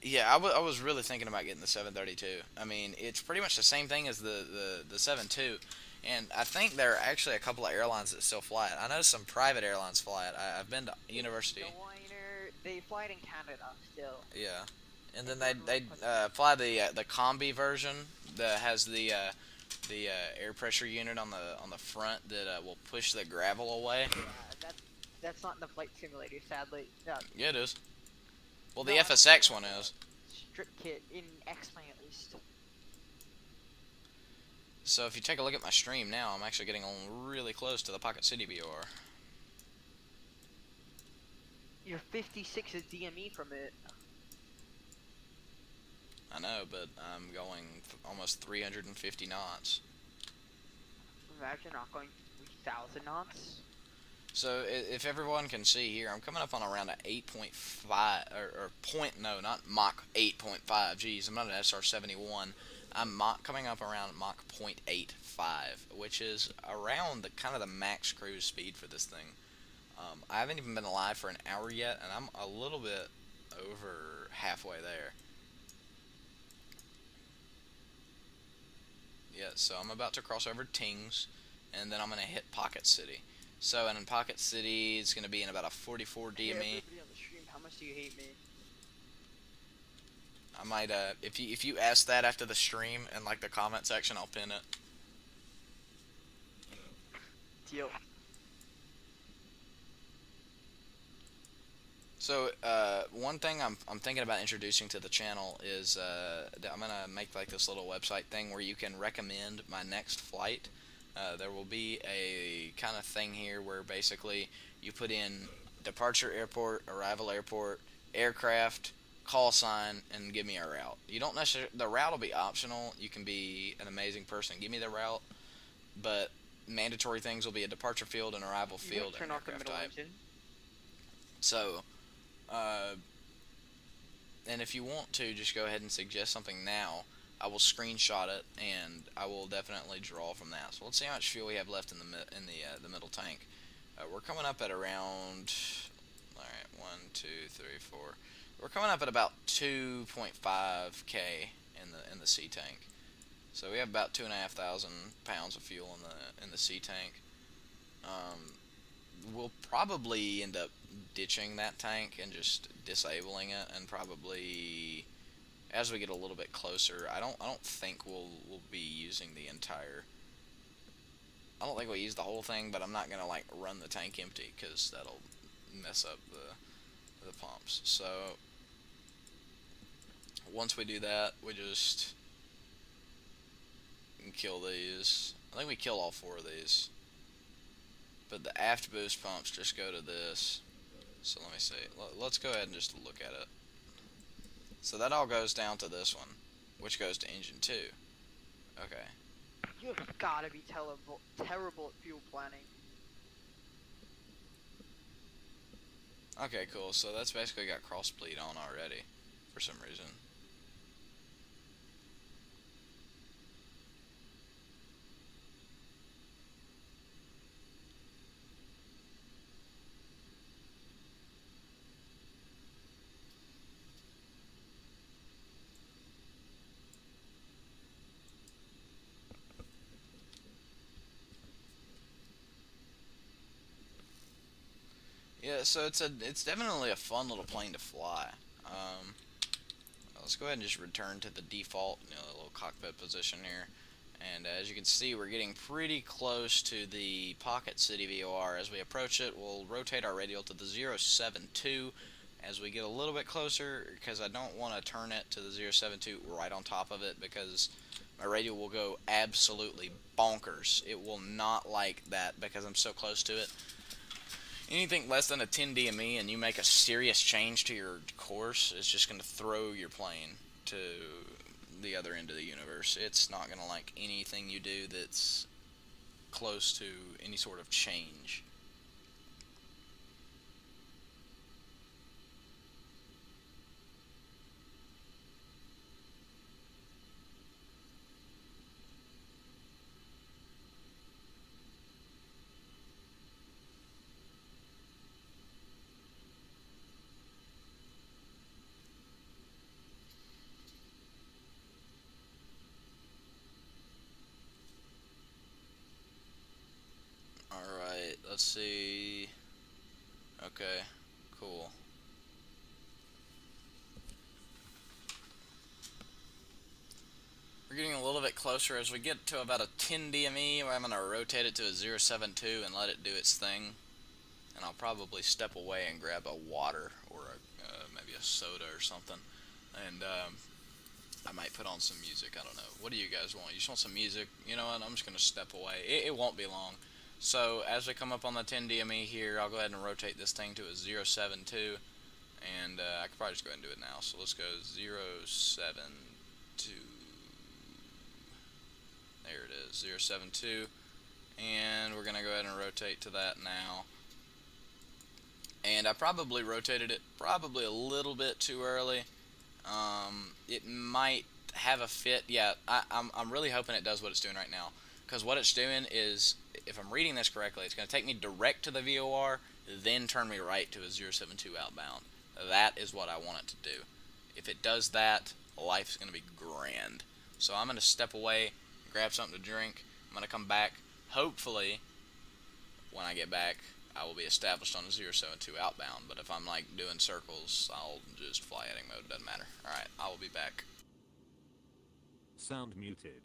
yeah, I was really thinking about getting the 732. I mean, it's pretty much the same thing as the 72, and I think there are actually a couple of airlines that still fly it. I know some private airlines fly it. I've been to university. The liner, they fly it in Canada still. Yeah, and then they fly the combi version that has the air pressure unit on the front that will push the gravel away. Yeah, that's not in the flight simulator, sadly. No. Yeah, it is. Well, the FSX one is. Strip kit in X-Plane at least. So if you take a look at my stream now, I'm actually getting on really close to the Pocket City BOR. You're 56 is DME from it. I know, but I'm going almost 350 knots. Imagine not going 3,000 knots. So if everyone can see here, I'm coming up on around an 8.5 or point, no, not Mach 8.5. Jeez, I'm not an SR-71. I'm coming up around Mach 0.85, which is around the kind of the max cruise speed for this thing. I haven't even been alive for an hour yet, and I'm a little bit over halfway there. Yeah, so I'm about to cross over Tings, and then I'm going to hit Pocket City. So, and in Pocket City, it's going to be in about a 44 DME. Hey, everybody on the stream, how much do you hate me? I might, if you ask that after the stream in, like, the comment section, I'll pin it. Deal. So, one thing I'm thinking about introducing to the channel is, I'm going to make, like, this little website thing where you can recommend my next flight. there will be a kind of thing here where basically you put in departure airport, arrival airport, aircraft, call sign, and give me a route. You don't necessarily, the route will be optional. You can be an amazing person, give me the route, but mandatory things will be a departure field, an arrival field, and Turn an off the aircraft middle type. engine. So, uh, and if you want to, just go ahead and suggest something now. I will screenshot it, and I will definitely draw from that. So let's see how much fuel we have left in the middle tank. We're coming up at around. All right, 1, 2, 3, 4. We're coming up at about 2.5k in the C tank. So we have about 2,500 pounds of fuel in the C tank. We'll probably end up ditching that tank and just disabling it, and probably as we get a little bit closer, I don't think we'll be using the entire. I don't think we'll use the whole thing, but I'm not gonna like run the tank empty because that'll mess up the pumps. So once we do that, we just can kill these. I think we kill all 4 of these. But the aft boost pumps just go to this. So let me see. Let's go ahead and just look at it. So that all goes down to this one, which goes to engine 2. Okay. You have gotta be terrible at fuel planning. Okay, cool. So that's basically got cross bleed on already, for some reason. Yeah, so it's definitely a fun little plane to fly. Let's go ahead and just return to the default, little cockpit position here. And as you can see, we're getting pretty close to the Pocket City VOR. As we approach it, we'll rotate our radial to the 072 as we get a little bit closer, because I don't want to turn it to the 072 right on top of it, because my radial will go absolutely bonkers. It will not like that because I'm so close to it. Anything less than a 10 DME and you make a serious change to your course, it's just going to throw your plane to the other end of the universe. It's not going to like anything you do that's close to any sort of change. Alright, let's see. Okay, cool. We're getting a little bit closer. As we get to about a 10 DME, I'm going to rotate it to a 072 and let it do its thing. And I'll probably step away and grab a water or maybe a soda or something. And I might put on some music. I don't know. What do you guys want? You just want some music? You know what? I'm just going to step away. It won't be long. So as we come up on the 10 DME here, I'll go ahead and rotate this thing to a 072. And I could probably just go ahead and do it now. So let's go 072. There it is, 072. And we're going to go ahead and rotate to that now. And I probably rotated it probably a little bit too early. It might have a fit. Yeah, I'm really hoping it does what it's doing right now. Because what it's doing is, if I'm reading this correctly, it's going to take me direct to the VOR, then turn me right to a 072 outbound. That is what I want it to do. If it does that, life's going to be grand. So I'm going to step away, grab something to drink. I'm going to come back. Hopefully, when I get back, I will be established on a 072 outbound. But if I'm like doing circles, I'll just fly heading mode. Doesn't matter. Alright, I will be back. Sound muted.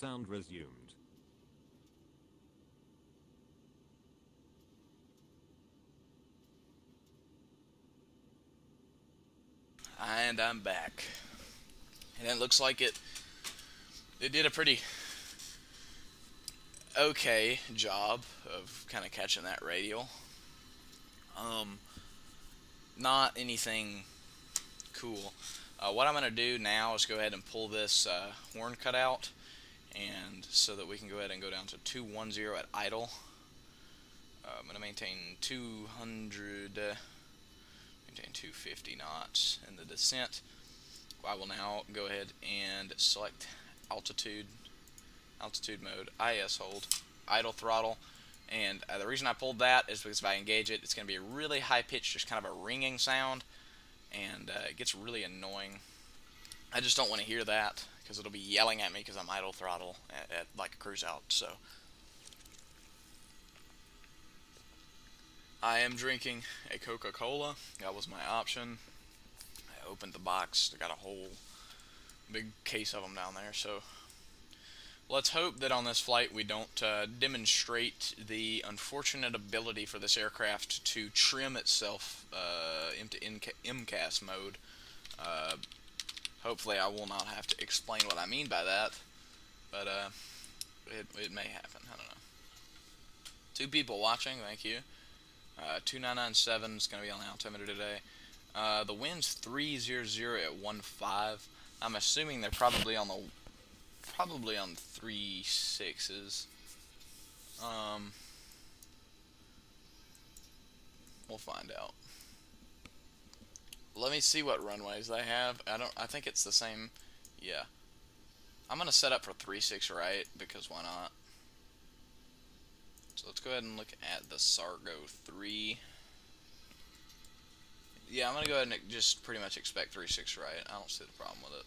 Sound resumed. And I'm back. And it looks like it did a pretty okay job of kind of catching that radial. Not anything cool. What I'm going to do now is go ahead and pull this horn cutout, and so that we can go ahead and go down to 210 at idle. I'm going to maintain 250 knots in the descent. I will now go ahead and select altitude mode, IS hold, idle throttle, and the reason I pulled that is because if I engage it, it's going to be a really high pitch, just kind of a ringing sound, and it gets really annoying. I just don't want to hear that because it'll be yelling at me because I'm idle throttle at like a cruise out. So I am drinking a Coca-Cola. That was my option. I opened the box. I got a whole big case of them down there. So let's hope that on this flight we don't demonstrate the unfortunate ability for this aircraft to trim itself into MCAS mode. Hopefully I will not have to explain what I mean by that, but it may happen. I don't know. 2 people watching, thank you. 2997 is going to be on the altimeter today. The wind's 300 at 15. I'm assuming they're probably on 3.6s. We'll find out. Let me see what runways they have. I think it's the same. Yeah. I'm gonna set up for 3.6 right, because why not? So let's go ahead and look at the Sargo 3. Yeah, I'm gonna go ahead and just pretty much expect 3.6 right. I don't see the problem with it.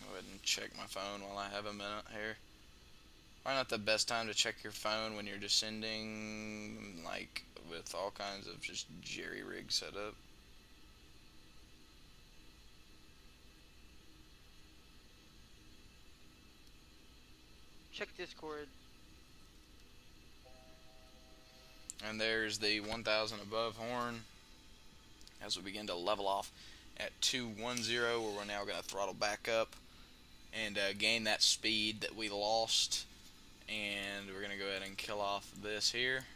Go ahead and check my phone while I have a minute here. Probably not the best time to check your phone when you're descending, like, with all kinds of just jerry-rig setup. Check Discord. And there's the 1000 above horn as we begin to level off at 210, where we're now going to throttle back up and gain that speed that we lost. And we're going to go ahead and kill off this here.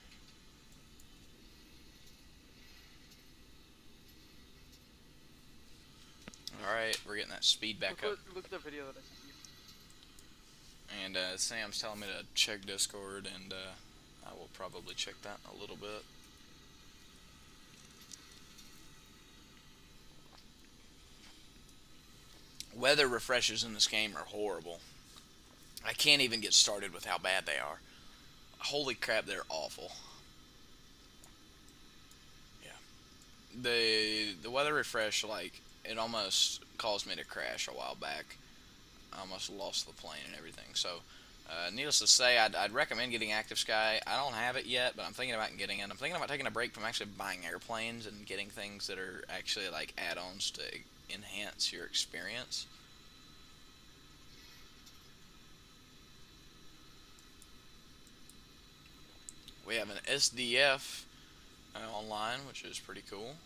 Alright, we're getting that speed back up. Look at the video that I sent you. And Sam's telling me to check Discord, and I will probably check that in a little bit. Weather refreshers in this game are horrible. I can't even get started with how bad they are. Holy crap, they're awful. Yeah. The weather refresh, like, it almost caused me to crash a while back. I almost lost the plane and everything. So, needless to say, I'd recommend getting Active Sky. I don't have it yet, but I'm thinking about getting it. I'm thinking about taking a break from actually buying airplanes and getting things that are actually like add-ons to enhance your experience. We have an SDF online, which is pretty cool.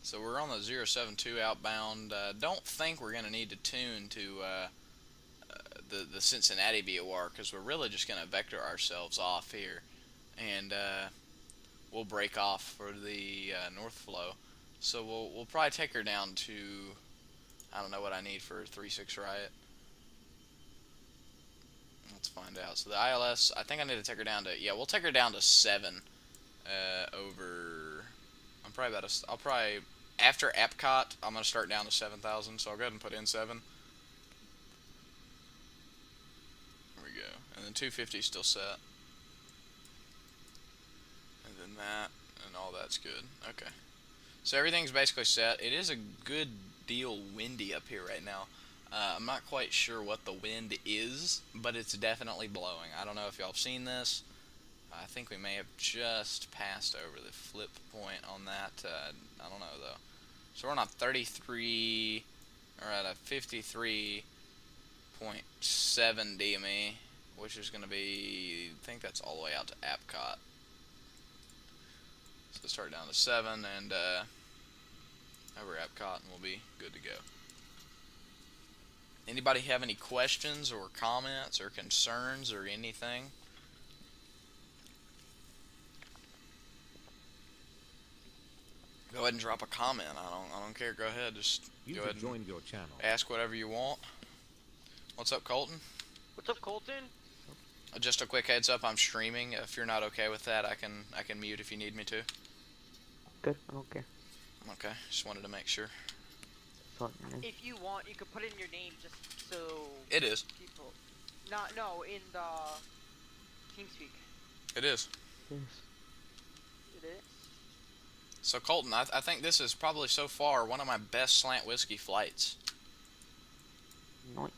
So we're on the 072 outbound. Don't think we're going to need to tune to the Cincinnati VOR, because we're really just going to vector ourselves off here, and we'll break off for the north flow. So we'll probably take her down to, I don't know what I need for 3.6 right. Let's find out. So the ILS, I think I need to take her down to, yeah, we'll take her down to 7 over, I'll probably, after Epcot, I'm going to start down to 7,000, so I'll go ahead and put in 7. There we go. And then 250 is still set. And then that, and all that's good. Okay. So everything's basically set. It is a good deal windy up here right now. I'm not quite sure what the wind is, but it's definitely blowing. I don't know if y'all have seen this. I think we may have just passed over the flip point on that. I don't know though. So we're on a 33, or at a 53.7 DME, which is going to be, I think that's all the way out to Epcot. So start down to 7 and over Epcot, and we'll be good to go. Anybody have any questions or comments or concerns or anything? Go ahead and drop a comment. I don't care. Go ahead. Just go ahead and joined your channel. ask whatever you want. What's up, Colton? What's up, Colton? Just a quick heads up. I'm streaming. If you're not okay with that, I can mute if you need me to. Good, I don't care. Okay. Just wanted to make sure. If you want, you could put in your name just so It is. people. No, in the TeamSpeak. It is. Yes. It is. So Colton, I think this is probably so far one of my best slant whiskey flights. Nice.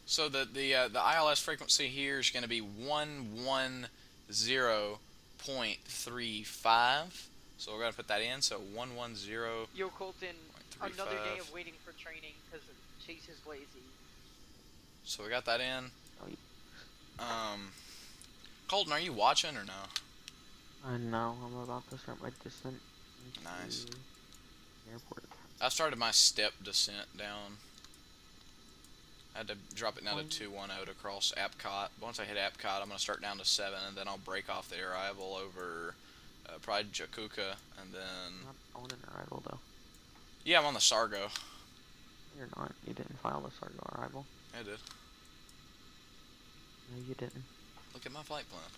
So the ILS frequency here is going to be 110.35. So we're going to put that in. So 110. Yo, Colton, another day 0.35. of waiting for training because Chase is lazy. So we got that in. Oh, Colton, are you watching or no? No, I'm about to start my descent into Nice. the airport. I started my step descent down. I had to drop it down to 210 to cross Epcot. Once I hit Epcot, I'm going to start down to 7, and then I'll break off the arrival over probably Jakuka, and then... Not on an arrival, though. Yeah, I'm on the Sargo. You're not. You didn't file the Sargo arrival. I did. No, you didn't. Look at my flight plan.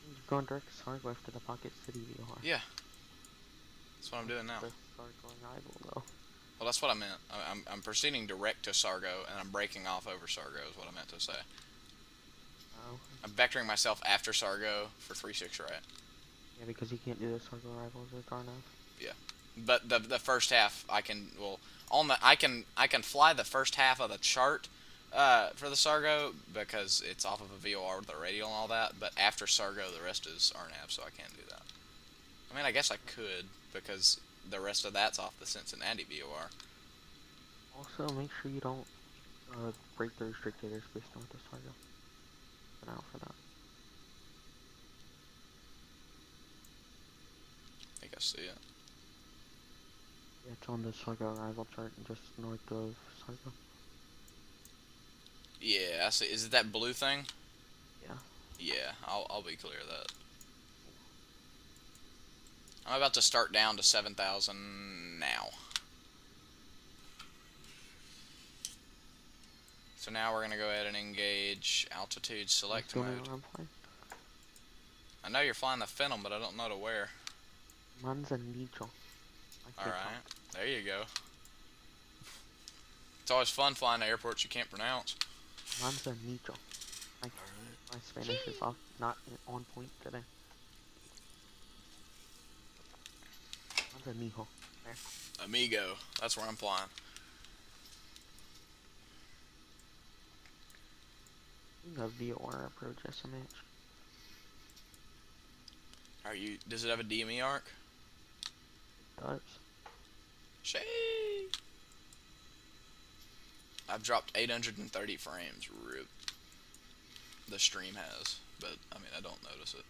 You're going direct to Sargo after the Pocket City VOR. Yeah. That's what I'm doing now. The Sargo arrival, though. Well, that's what I meant. I'm proceeding direct to Sargo, and I'm breaking off over Sargo is what I meant to say. Oh. I'm vectoring myself after Sargo for 3-6 right. Yeah, because you can't do the Sargo arrivals with Darnov. But the first half I can I can fly the first half of the chart for the Sargo because it's off of a VOR with the radial and all that. But after Sargo, the rest is RNAV, so I can't do that. I mean, I guess I could because the rest of that's off the Cincinnati VOR. Also, make sure you don't break the restricted airspace north of Sargo. An out for that. I think I see it. Yeah, it's on the Sargo arrival chart just north of Sargo. Yeah, I see. Is it that blue thing? Yeah. Yeah, I'll be clear of that. I'm about to start down to 7,000 now. So now we're gonna go ahead and engage altitude select What's going mode. on? I'm fine. I know you're flying the Phantom, but I don't know to where. Manzanillo. Alright, there you go. It's always fun flying to airports you can't pronounce. Manzanillo. My Spanish is off, not on point today. Manzanillo. There. Amigo, that's where I'm flying. You have VOR approach SMH. Does it have a DME arc? It does. Shee. I've dropped 830 frames, rip. The stream has, but I mean I don't notice it.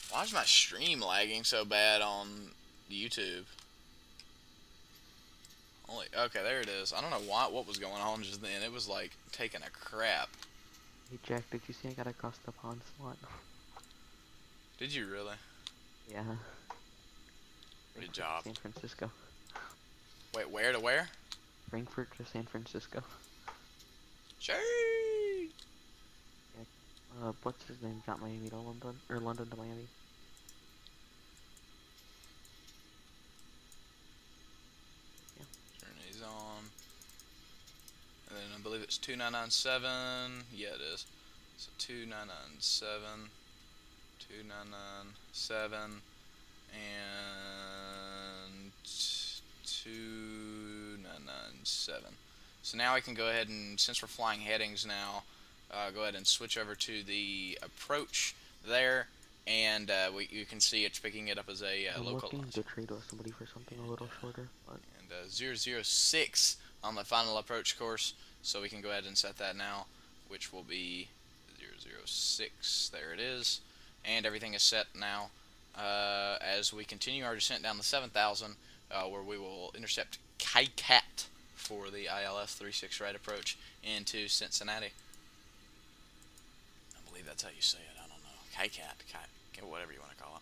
Why is my stream lagging so bad on YouTube? Okay, there it is. I don't know what was going on just then. It was like taking a crap. Hey Jack, did you see I got across the pond slot? Did you really? Yeah. Good job. San Francisco. Wait, where to where? Frankfurt to San Francisco. Shee. What's his name? Got Miami to London, or London to Miami. Journey's on. And then I believe it's 2997. Yeah, it is. So 2997, 2997, and 2997. 7. So now we can go ahead and, since we're flying headings now, go ahead and switch over to the approach there, and you can see it's picking it up as a I'm local looking launch. to trade with somebody for something a little shorter, but And 006 on the final approach course, so we can go ahead and set that now, which will be 006. There it is, and everything is set now. As we continue our descent down the 7,000, where we will intercept KII574 for the ILS-36 right approach into Cincinnati. I believe that's how you say it. I don't know. KII574, whatever you want to call it.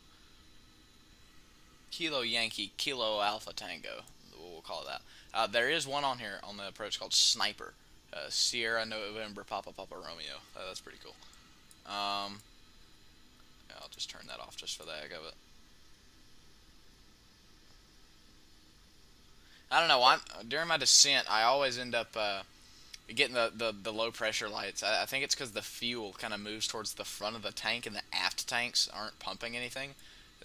Kilo Yankee, Kilo Alpha Tango. We'll call it that. There is one on here on the approach called Sniper. Sierra November Papa Papa Romeo. That's pretty cool. I'll just turn that off just for the heck of it. I don't know. During my descent, I always end up getting the low pressure lights. I think it's because the fuel kind of moves towards the front of the tank, and the aft tanks aren't pumping anything.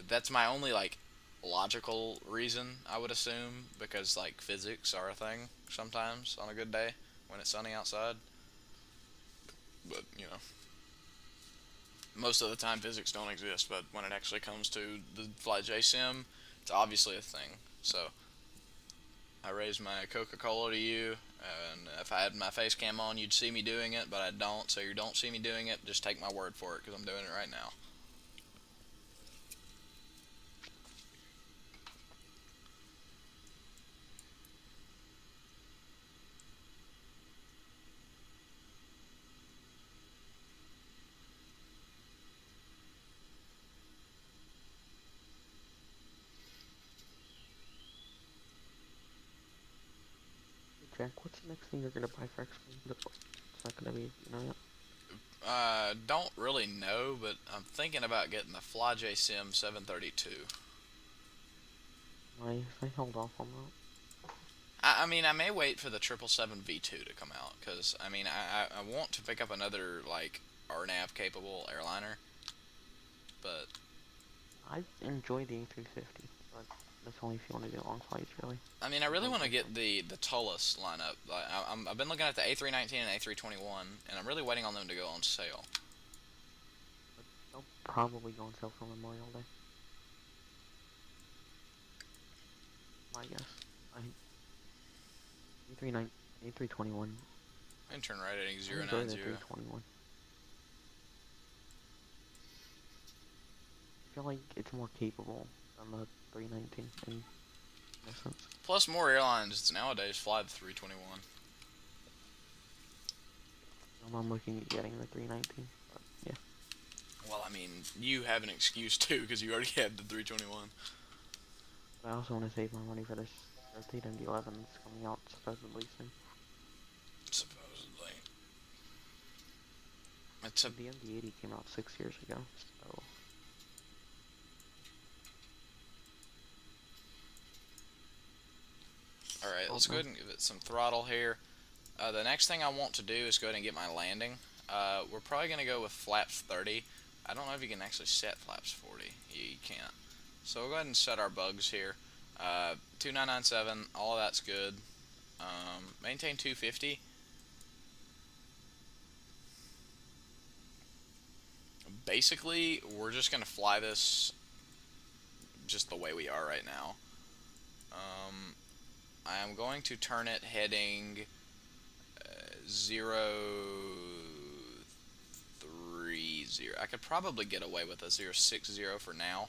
That's my only like logical reason, I would assume, because like physics are a thing sometimes on a good day when it's sunny outside. But you know, most of the time physics don't exist. But when it actually comes to the FlyJ sim, it's obviously a thing. So I raised my Coca-Cola to you, and if I had my face cam on, you'd see me doing it, but I don't, so you don't see me doing it. Just take my word for it, because I'm doing it right now. Jack, what's the next thing you're gonna buy for X-Men? It's not gonna be, you know yet. Don't really know, but I'm thinking about getting the FlyJ Sim 732. I held off on that. I mean, I may wait for the 777 V2 to come out, because, I mean, I want to pick up another, like, RNAV capable airliner, but I enjoy the A350, but that's only if you want to do long flights, really. I mean, I really want to get the Tullus lineup. Like, I've been looking at the A319 and A321, and I'm really waiting on them to go on sale. But they'll probably go on sale for Memorial Day. My guess. A321. Intern right rating I enjoy the 090. 321. I feel like it's more capable than the 319 in a sense. Plus, more airlines nowadays fly the 321. I'm looking at getting the 319, but yeah. Well, I mean, you have an excuse too, because you already have the 321. But I also want to save my money for this rotate MD-11 that's coming out supposedly soon. Supposedly. It's a The MD-80 came out 6 years ago, so... Alright, let's go ahead and give it some throttle here. The next thing I want to do is go ahead and get my landing. We're probably going to go with flaps 30. I don't know if you can actually set flaps 40. You can't. So we'll go ahead and set our bugs here. 2997, all of that's good. Maintain 250. Basically, we're just going to fly this just the way we are right now. I am going to turn it heading 030. I could probably get away with a 060 for now,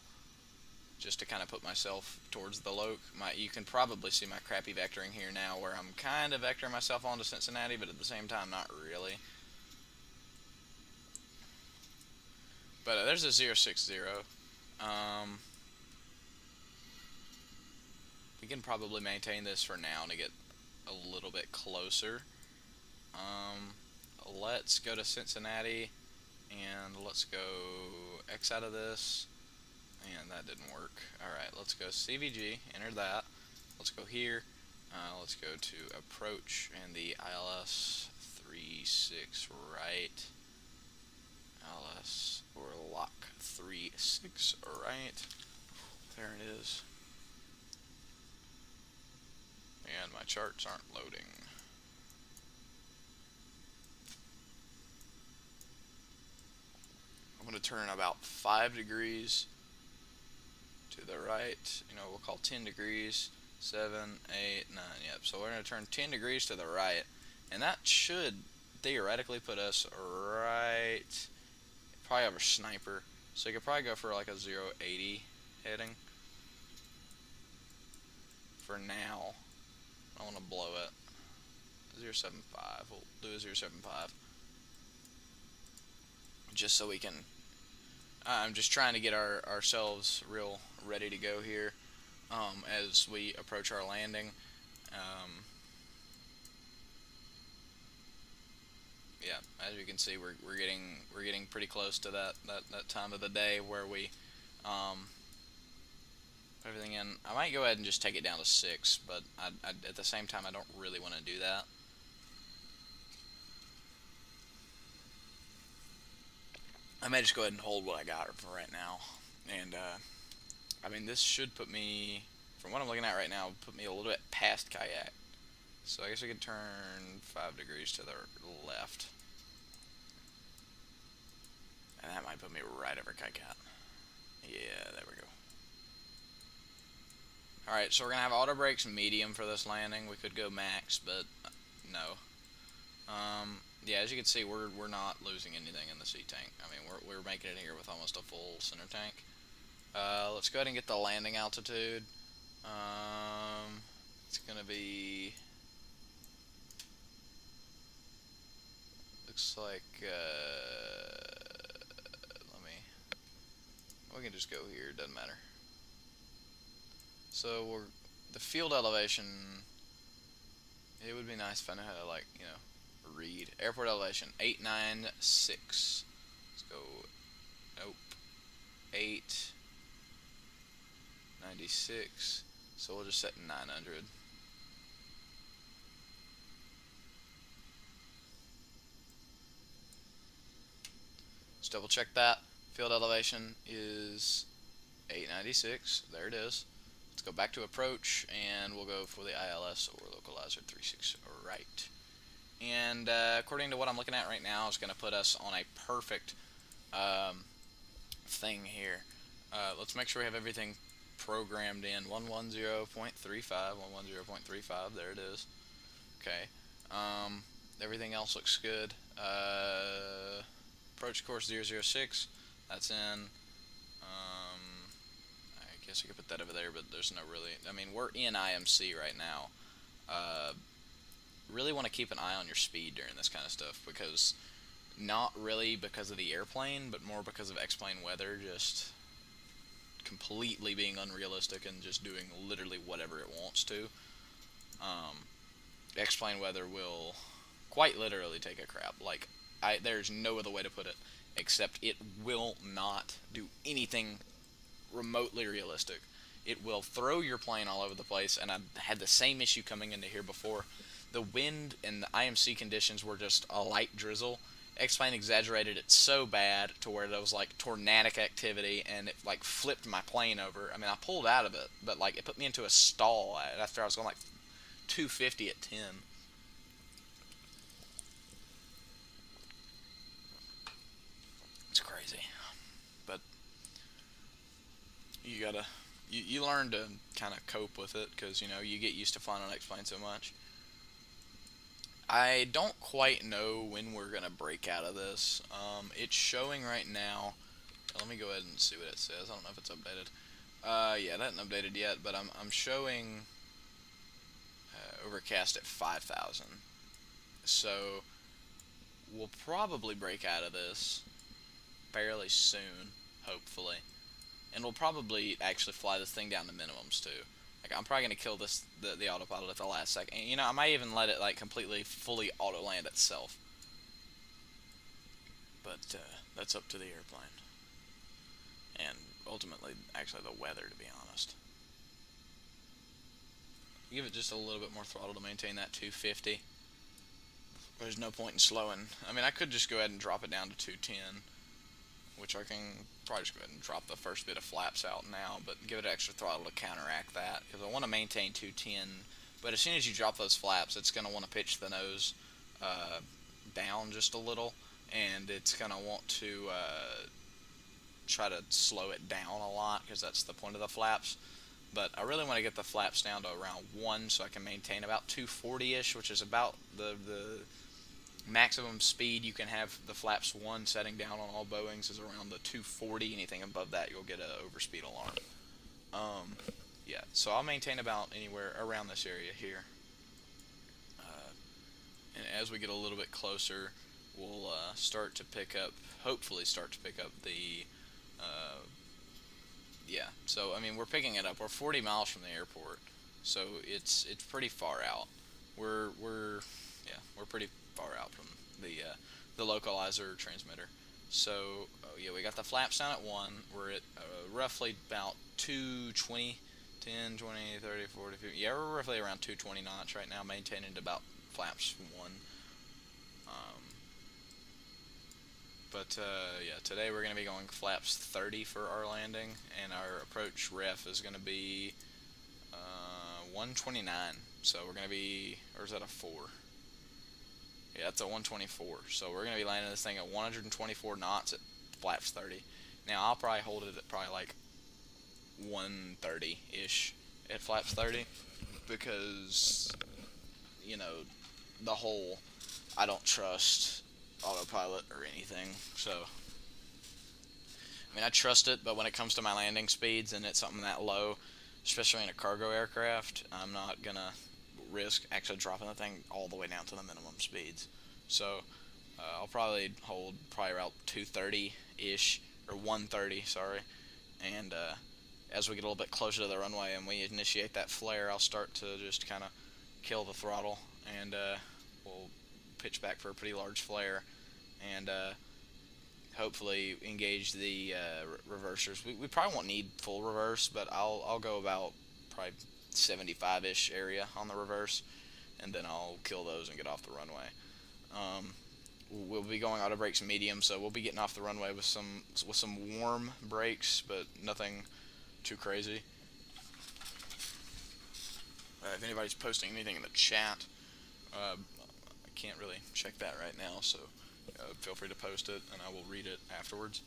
just to kind of put myself towards the loc. You can probably see my crappy vectoring here now, where I'm kind of vectoring myself onto Cincinnati, but at the same time, not really. But there's a 060. We can probably maintain this for now to get a little bit closer. Let's go to Cincinnati, and let's go X out of this, and that didn't work. Alright, let's go CVG, enter that. Let's go here. Let's go to approach, and the ILS-36 right. ILS, or lock 36 right. There it is. And my charts aren't loading. I'm going to turn about 5 degrees to the right. You know, we'll call 10 degrees. 7, 8, 9. Yep. So we're going to turn 10 degrees to the right, and that should theoretically put us right. Probably have a sniper, so you could probably go for like a 080 heading. For now, I don't want to blow it. 075. We'll do a 075. Just so we can. I'm just trying to get ourselves real ready to go here as we approach our landing. Yeah, as you can see, we're getting pretty close to that time of the day where we everything in. I might go ahead and just take it down to 6, but at the same time, I don't really want to do that. I may just go ahead and hold what I got for right now, and I mean, this should put me, from what I'm looking at right now, put me a little bit past kayak. So I guess we could turn 5 degrees to the left, and that might put me right over kayak. Yeah, there we go. Alright, so we're going to have auto brakes medium for this landing. We could go max, but no. Yeah, as you can see, we're not losing anything in the sea tank. I mean, we're making it here with almost a full center tank. Let's go ahead and get the landing altitude. It's going to be... Looks like... we can just go here, doesn't matter. So the field elevation, it would be nice if I knew how to, like, you know, read. Airport elevation, 896. Let's go, nope, 896. So we'll just set 900. Let's double check that. Field elevation is 896. There it is. Let's go back to approach, and we'll go for the ILS or localizer 36 right. And according to what I'm looking at right now, it's going to put us on a perfect thing here. Let's make sure we have everything programmed in. 110.35, 110.35, there it is. Okay. Everything else looks good. Approach course 006, that's in. I guess I could put that over there, but there's no really. I mean, we're in IMC right now. Really want to keep an eye on your speed during this kind of stuff, because not really because of the airplane, but more because of X-plane weather just completely being unrealistic and just doing literally whatever it wants to. X-plane weather will quite literally take a crap. Like, there's no other way to put it, except it will not do anything remotely realistic. It will throw your plane all over the place, and I had the same issue coming into here before. The wind and the IMC conditions were just a light drizzle. X-plane exaggerated it so bad to where it was like tornadic activity, and it like flipped my plane over. I mean, I pulled out of it, but like it put me into a stall after I was going like 250 at 10. It's crazy, but you gotta, you learn to kind of cope with it, because you know you get used to flying on X-plane so much. I don't quite know when we're gonna break out of this. It's showing right now. Let me go ahead and see what it says. I don't know if it's updated. Yeah, it hasn't updated yet, but I'm showing overcast at 5,000. So we'll probably break out of this fairly soon, hopefully, and we'll probably actually fly this thing down to minimums too. Like, I'm probably gonna kill the autopilot at the last second. You know, I might even let it like completely fully auto land itself. But that's up to the airplane, and ultimately, actually, the weather, to be honest. Give it just a little bit more throttle to maintain that 250. There's no point in slowing. I mean, I could just go ahead and drop it down to 210, which I can probably just go ahead and drop the first bit of flaps out now, but give it extra throttle to counteract that, because I want to maintain 210 But as soon as you drop those flaps, it's going to want to pitch the nose down just a little, and it's going to want to try to slow it down a lot, because that's the point of the flaps. But I really want to get the flaps down to around 1 so I can maintain about 240-ish, which is about the maximum speed you can have the flaps 1 setting down on all Boeings is around the 240. Anything above that, you'll get an overspeed alarm. Yeah, so I'll maintain about anywhere around this area here. And as we get a little bit closer, we'll start to pick up, hopefully start to pick up the, yeah, so I mean, we're picking it up. We're 40 miles from the airport, so it's pretty far out. We're pretty far out from the localizer transmitter. So, oh yeah, we got the flaps down at 1. We're at roughly about 220, 10, 20, 30, 40, 50. Yeah, we're roughly around 220 knots right now, maintaining at about flaps 1. Yeah, today we're going to be going flaps 30 for our landing, and our approach ref is going to be 129. So we're going to be, or is that a 4? Yeah, it's a 124. So we're going to be landing this thing at 124 knots at flaps 30. Now I'll probably hold it at probably like 130-ish at flaps 30, because, you know, the whole I don't trust autopilot or anything. So, I mean, I trust it, but when it comes to my landing speeds and it's something that low, especially in a cargo aircraft, I'm not gonna risk actually dropping the thing all the way down to the minimum speeds. So I'll probably hold around 230-ish, or 130, sorry, and as we get a little bit closer to the runway and we initiate that flare, I'll start to just kind of kill the throttle, and we'll pitch back for a pretty large flare, and hopefully engage the reversers. We probably won't need full reverse, but I'll go about probably 75-ish area on the reverse, and then I'll kill those and get off the runway. We'll be going auto brakes medium, so we'll be getting off the runway with some warm brakes, but nothing too crazy. If anybody's posting anything in the chat, I can't really check that right now, so feel free to post it, and I will read it afterwards.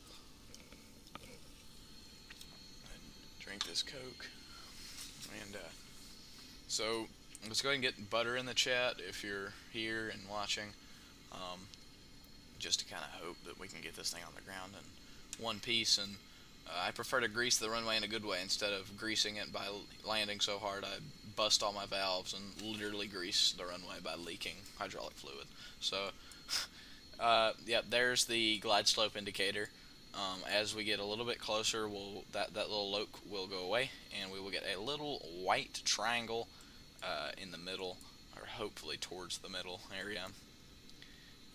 Drink this Coke. And so let's go ahead and get Butter in the chat if you're here and watching, just to kind of hope that we can get this thing on the ground in one piece. And I prefer to grease the runway in a good way instead of greasing it by landing so hard I bust all my valves and literally grease the runway by leaking hydraulic fluid. So yeah, there's the glide slope indicator. As we get a little bit closer, that little loke will go away, and we will get a little white triangle in the middle, or hopefully towards the middle area.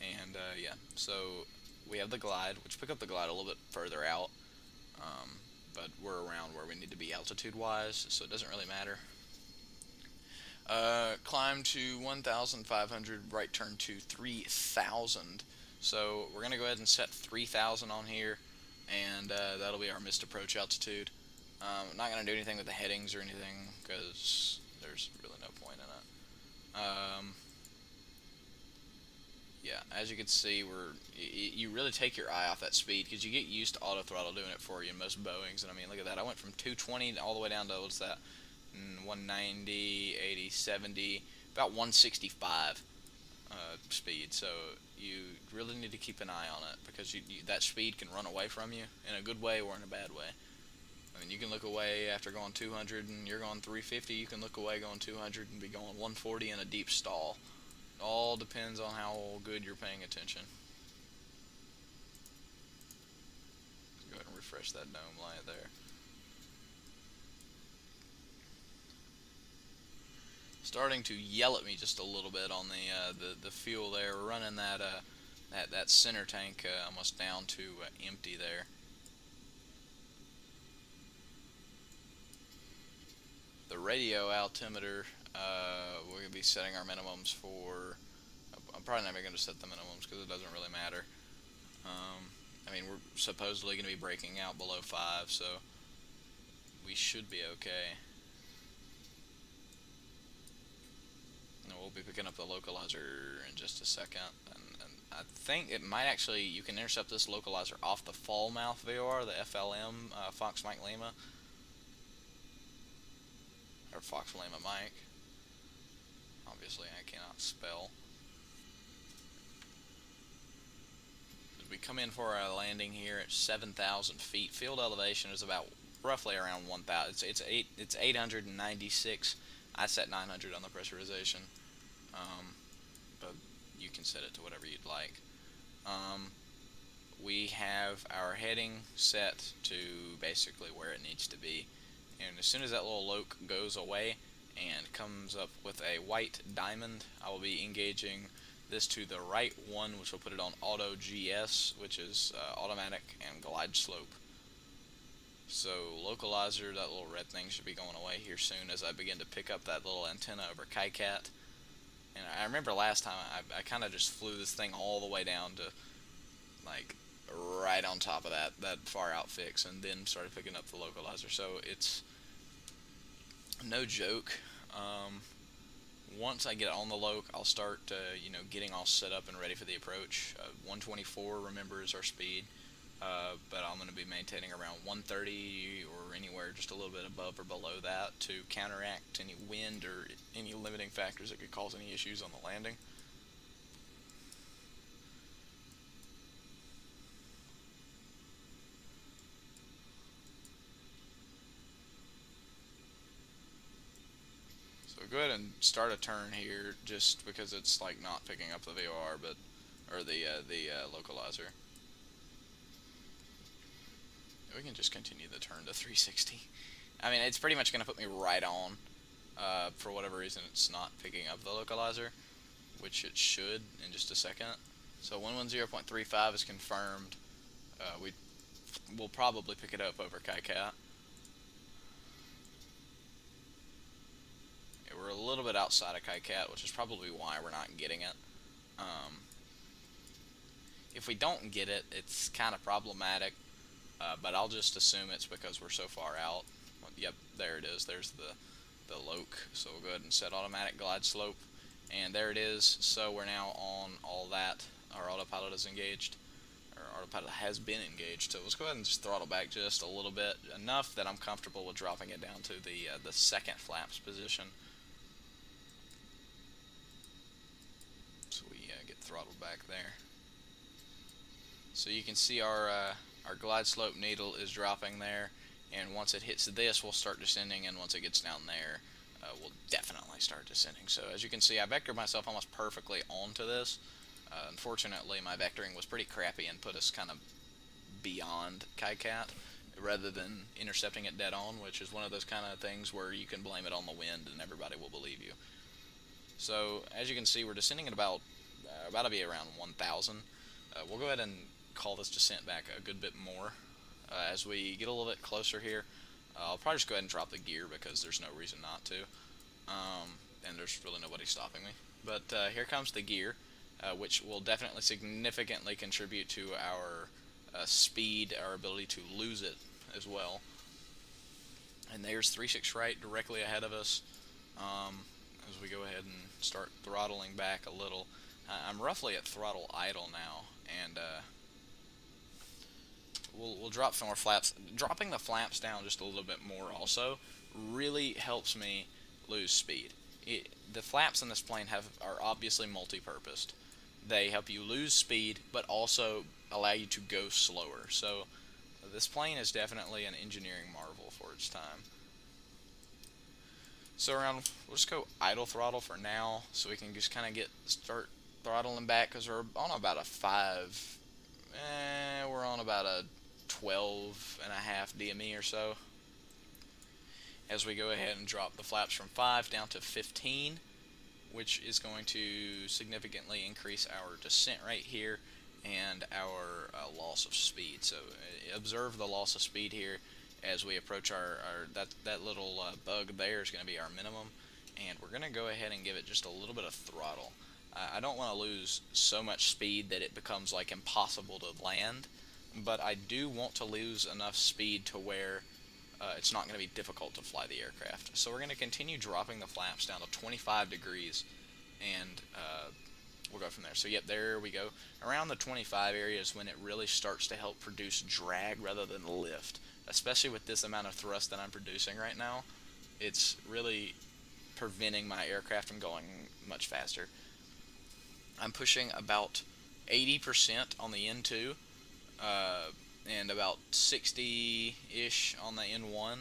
And yeah, so we have the glide, which pick up the glide a little bit further out, but we're around where we need to be altitude-wise, so it doesn't really matter. Climb to 1,500, right turn to 3,000. So we're going to go ahead and set 3,000 on here, and that'll be our missed approach altitude. I'm not going to do anything with the headings or anything, because there's really no point in it. Yeah, as you can see, you really take your eye off that speed, because you get used to auto throttle doing it for you in most Boeings. And I mean, look at that. I went from 220 all the way down to, what's that, 190, 80, 70, about 165 speed. So you really need to keep an eye on it, because that speed can run away from you in a good way or in a bad way. I mean, you can look away after going 200 and you're going 350. You can look away going 200 and be going 140 in a deep stall. All depends on how good you're paying attention. Let's go ahead and refresh that dome light there. Starting to yell at me just a little bit on the fuel there. We're running that center tank almost down to empty there. The radio altimeter, we're going to be setting our minimums for, I'm probably not even going to set the minimums because it doesn't really matter. I mean, we're supposedly going to be breaking out below 5, so we should be okay. be picking up the localizer in just a second, and I think it might actually, you can intercept this localizer off the Fallmouth VOR, the FLM, Fox Mike Lima, or Fox Lima Mike. Obviously, I cannot spell. We come in for a landing here at 7,000 feet. Field elevation is about roughly around 1,000. It's 896. I set 900 on the pressurization, but you can set it to whatever you'd like. We have our heading set to basically where it needs to be, and as soon as that little loc goes away and comes up with a white diamond, I will be engaging this to the right one, which will put it on auto GS, which is automatic and glide slope. So localizer, that little red thing, should be going away here soon as I begin to pick up that little antenna over KII574. And I remember last time I kind of just flew this thing all the way down to like right on top of that far out fix, and then started picking up the localizer. So it's no joke. Once I get on the loc, I'll start getting all set up and ready for the approach. 124, remember, is our speed, but I'm going to be maintaining around 130 or anywhere just a little bit above or below that to counteract any wind or any limiting factors that could cause any issues on the landing. Go ahead and start a turn here, just because it's like not picking up the VOR, or the localizer. We can just continue the turn to 360. I mean, it's pretty much going to put me right on. For whatever reason, it's not picking up the localizer, which it should in just a second. So 110.35 is confirmed. We'll probably pick it up over KII574. We're a little bit outside of KII574, which is probably why we're not getting it. If we don't get it, it's kind of problematic, but I'll just assume it's because we're so far out. Well, yep, there it is. There's the loc. So we'll go ahead and set automatic glide slope, and there it is. So we're now on all that. Our autopilot is engaged, or autopilot has been engaged. So let's go ahead and just throttle back just a little bit, enough that I'm comfortable with dropping it down to the second flaps position. So we get throttled back there. So you can see our glide slope needle is dropping there, and once it hits this, we'll start descending, and once it gets down there, we'll definitely start descending. So as you can see, I vectored myself almost perfectly onto this. Unfortunately, my vectoring was pretty crappy and put us kind of beyond KII574 rather than intercepting it dead on, which is one of those kind of things where you can blame it on the wind and everybody will believe you. So as you can see, we're descending at about to be around 1,000. We'll go ahead and call this descent back a good bit more. As we get a little bit closer here, I'll probably just go ahead and drop the gear because there's no reason not to, and there's really nobody stopping me. But here comes the gear, which will definitely significantly contribute to our speed, our ability to lose it as well. And there's 36 right directly ahead of us. As we go ahead and start throttling back a little. I'm roughly at throttle idle now, and we'll drop some more flaps. Dropping the flaps down just a little bit more also really helps me lose speed. The flaps in this plane are obviously multi-purposed. They help you lose speed, but also allow you to go slower. So this plane is definitely an engineering marvel for its time. So we'll just go idle throttle for now, so we can just kind of start throttling back, because we're on about a 5, we're on about a 12.5 DME or so. As we go ahead and drop the flaps from 5 down to 15, which is going to significantly increase our descent rate here and our loss of speed. So observe the loss of speed here. As we approach that little bug there is going to be our minimum, and we're going to go ahead and give it just a little bit of throttle. I don't want to lose so much speed that it becomes like impossible to land, but I do want to lose enough speed to where it's not going to be difficult to fly the aircraft. So we're going to continue dropping the flaps down to 25 degrees, and we'll go from there. So yep, there we go. Around the 25 area is when it really starts to help produce drag rather than lift, especially with this amount of thrust that I'm producing right now. It's really preventing my aircraft from going much faster. I'm pushing about 80% on the N2 and about 60-ish on the N1,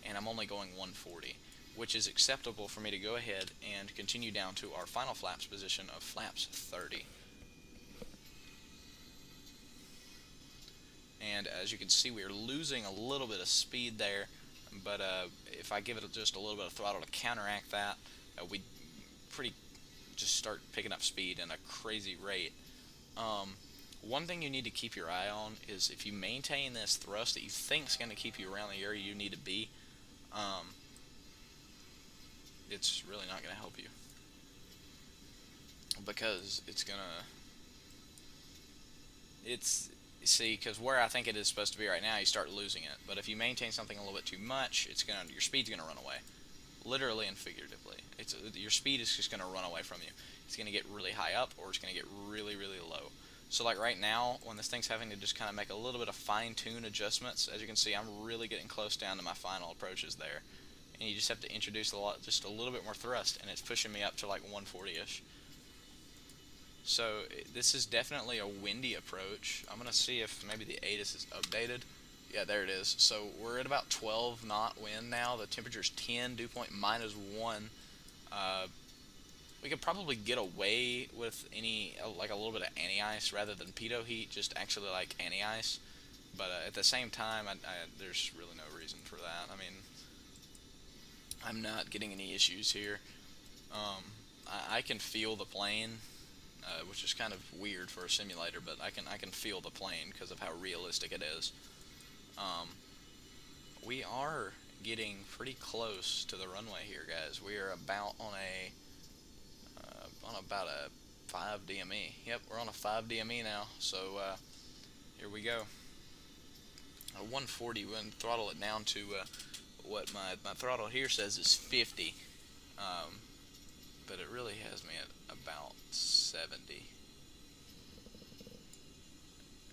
and I'm only going 140, which is acceptable for me to go ahead and continue down to our final flaps position of flaps 30. And as you can see, we are losing a little bit of speed there, but if I give it just a little bit of throttle to counteract that, we pretty just start picking up speed in a crazy rate. One thing you need to keep your eye on is if you maintain this thrust that you think is going to keep you around the area you need to be, it's really not going to help you, because because where I think it is supposed to be right now, you start losing it. But if you maintain something a little bit too much, your speed's gonna run away, literally and figuratively. Your speed is just gonna run away from you. It's gonna get really high up, or it's gonna get really, really low. So like right now, when this thing's having to just kind of make a little bit of fine-tune adjustments, as you can see, I'm really getting close down to my final approaches there, and you just have to introduce just a little bit more thrust, and it's pushing me up to like 140-ish. So this is definitely a windy approach. I'm going to see if maybe the ATIS is updated. Yeah, there it is. So we're at about 12 knot wind now. The temperature is 10, dew point -1. We could probably get away with like a little bit of anti-ice rather than pitot heat, just actually like anti-ice. But at the same time, there's really no reason for that. I mean, I'm not getting any issues here. I can feel the plane. Which is kind of weird for a simulator, but I can feel the plane because of how realistic it is. We are getting pretty close to the runway here, guys. We are about on about a 5 DME. Yep, we're on a 5 DME now. So here we go. 140. We're going to throttle it down to what my throttle here says is 50. But it really has me at about 70.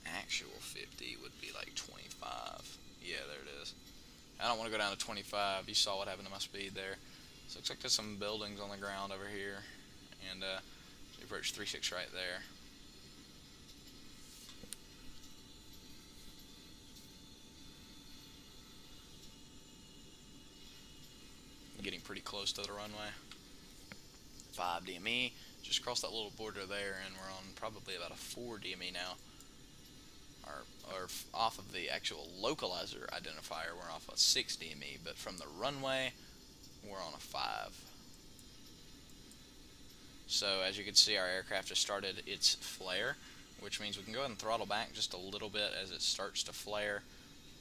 Actual 50 would be like 25. Yeah, there it is. I don't want to go down to 25. You saw what happened to my speed there. So it looks like there's some buildings on the ground over here, and we approach 36 right there. Getting pretty close to the runway. 5 DME, just crossed that little border there, and we're on probably about a 4 DME now. Or off of the actual localizer identifier, we're off a 6 DME, but from the runway, we're on a 5. So as you can see, our aircraft has started its flare, which means we can go ahead and throttle back just a little bit as it starts to flare,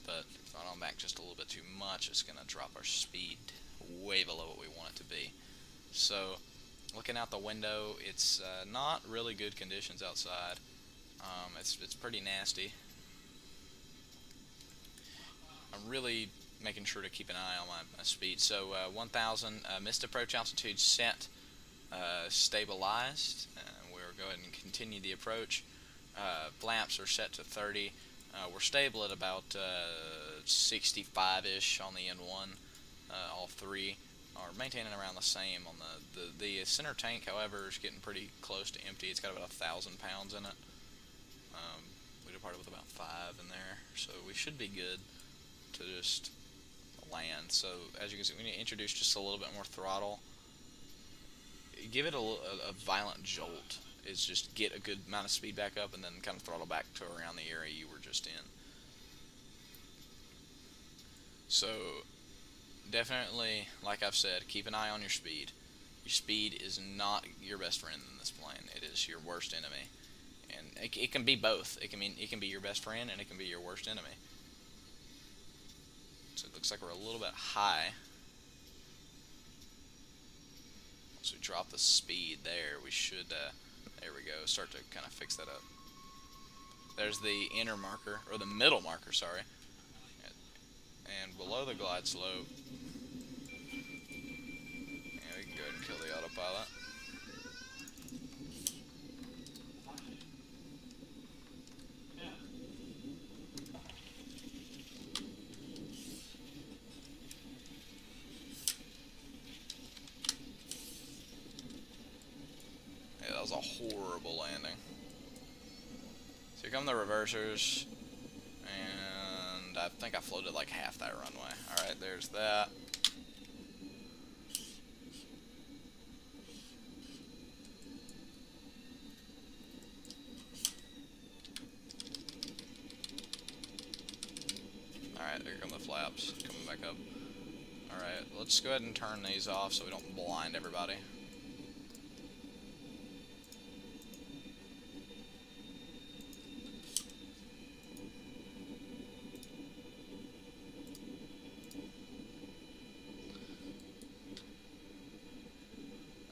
but if we throttle back just a little bit too much, it's going to drop our speed way below what we want it to be. So looking out the window, it's not really good conditions outside. It's pretty nasty. I'm really making sure to keep an eye on my speed. So 1,000 missed approach altitude set, stabilized. We'll go ahead and continue the approach. Flaps are set to 30. We're stable at about 65-ish on the N1. All three are maintaining around the same on the center tank. However, is getting pretty close to empty. It's got about 1,000 pounds in it. We departed with about 5 in there, so we should be good to just land. So as you can see, we need to introduce just a little bit more throttle. Give it a violent jolt. Is just get a good amount of speed back up, and then kind of throttle back to around the area you were just in. So definitely, like I've said, keep an eye on your speed. Your speed is not your best friend in this plane. It is your worst enemy. And it can be both. It can be your best friend, and it can be your worst enemy. So it looks like we're a little bit high. Once we drop the speed there, we should, there we go, start to kind of fix that up. There's the inner marker, or the middle marker, sorry. And below the glide slope, yeah, we can go ahead and kill the autopilot. Yeah, that was a horrible landing. So here come the reversers, and I think I floated like half that runway. Alright, there's that. Alright, there come the flaps, coming back up. Alright, let's go ahead and turn these off so we don't blind everybody.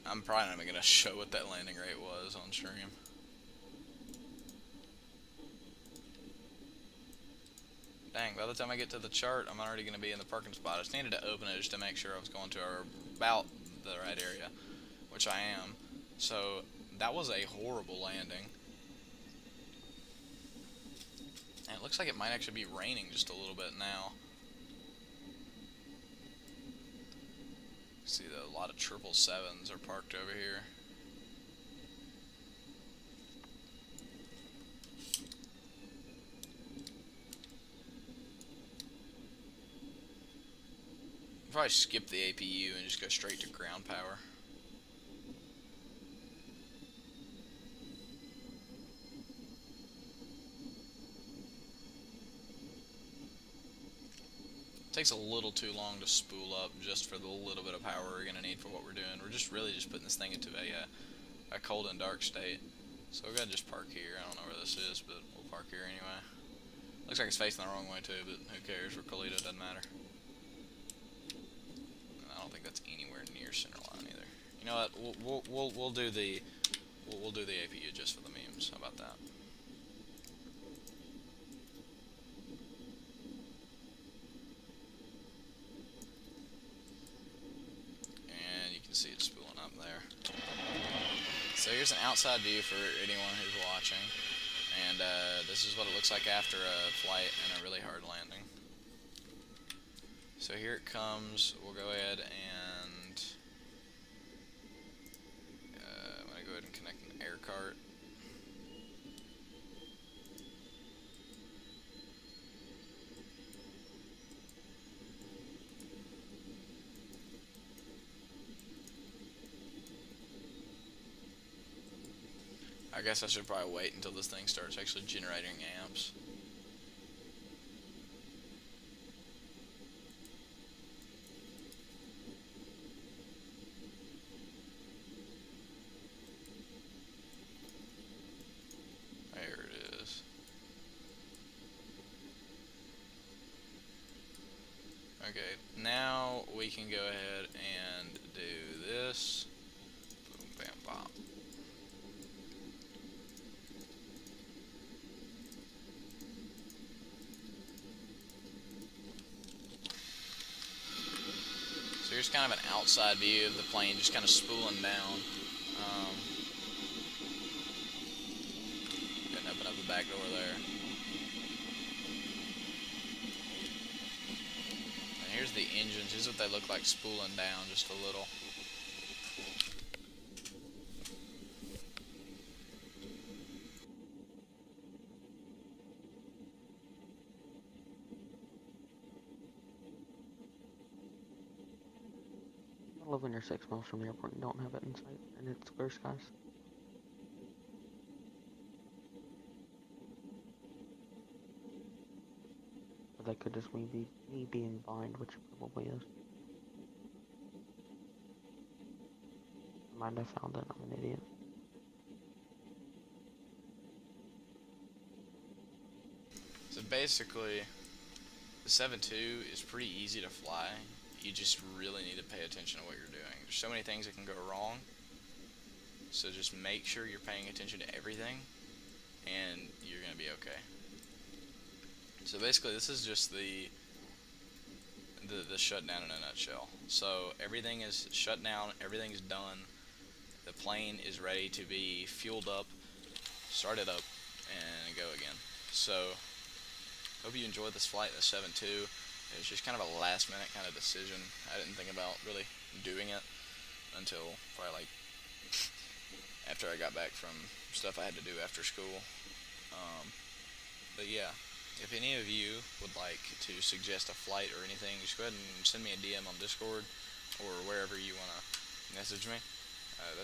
I'm probably not even going to show what that landing rate was on stream. Dang, by the time I get to the chart, I'm already going to be in the parking spot. I just needed to open it just to make sure I was going to about the right area, which I am. So, that was a horrible landing. And it looks like it might actually be raining just a little bit now. See, a lot of 777s are parked over here. Probably skip the APU and just go straight to ground power. Takes a little too long to spool up just for the little bit of power we're going to need for what we're doing. We're just really just putting this thing into a cold and dark state. So we're going to just park here. I don't know where this is, but we'll park here anyway. Looks like it's facing the wrong way too, but who cares? We're Colita, doesn't matter. I don't think that's anywhere near center line either. You know what? We'll do the APU just for the memes. How about that? And you can see it spooling up there. So here's an outside view for anyone who's watching. And this is what it looks like after a flight and a really hard landing. So here it comes. We'll go ahead and I'm going to go ahead and connect an air cart. I guess I should probably wait until this thing starts actually generating amps. There it is. Okay, now we can go ahead and do this. Boom, bam, bop. So here's kind of an outside view of the plane just kind of spooling down. Go ahead and open up the back door there. And here's the engines. Here's what they look like spooling down just a little. I love when you're 6 miles from the airport and don't have it in sight, and it's clear skies. But that could just be me being blind, which it probably is. I might have found it, I'm an idiot. So basically, the 7.2 is pretty easy to fly. You just really need to pay attention to what you're doing. There's so many things that can go wrong. So just make sure you're paying attention to everything, and you're going to be okay. So basically, this is just the shutdown in a nutshell. So everything is shut down, everything's done. The plane is ready to be fueled up, started up, and go again. So hope you enjoyed this flight, the 7.2. It was just kind of a last minute kind of decision. I didn't think about really doing it until probably like after after I got back from stuff I had to do after school. But yeah, if any of you would like to suggest a flight or anything, just go ahead and send me a DM on Discord or wherever you want to message me. That's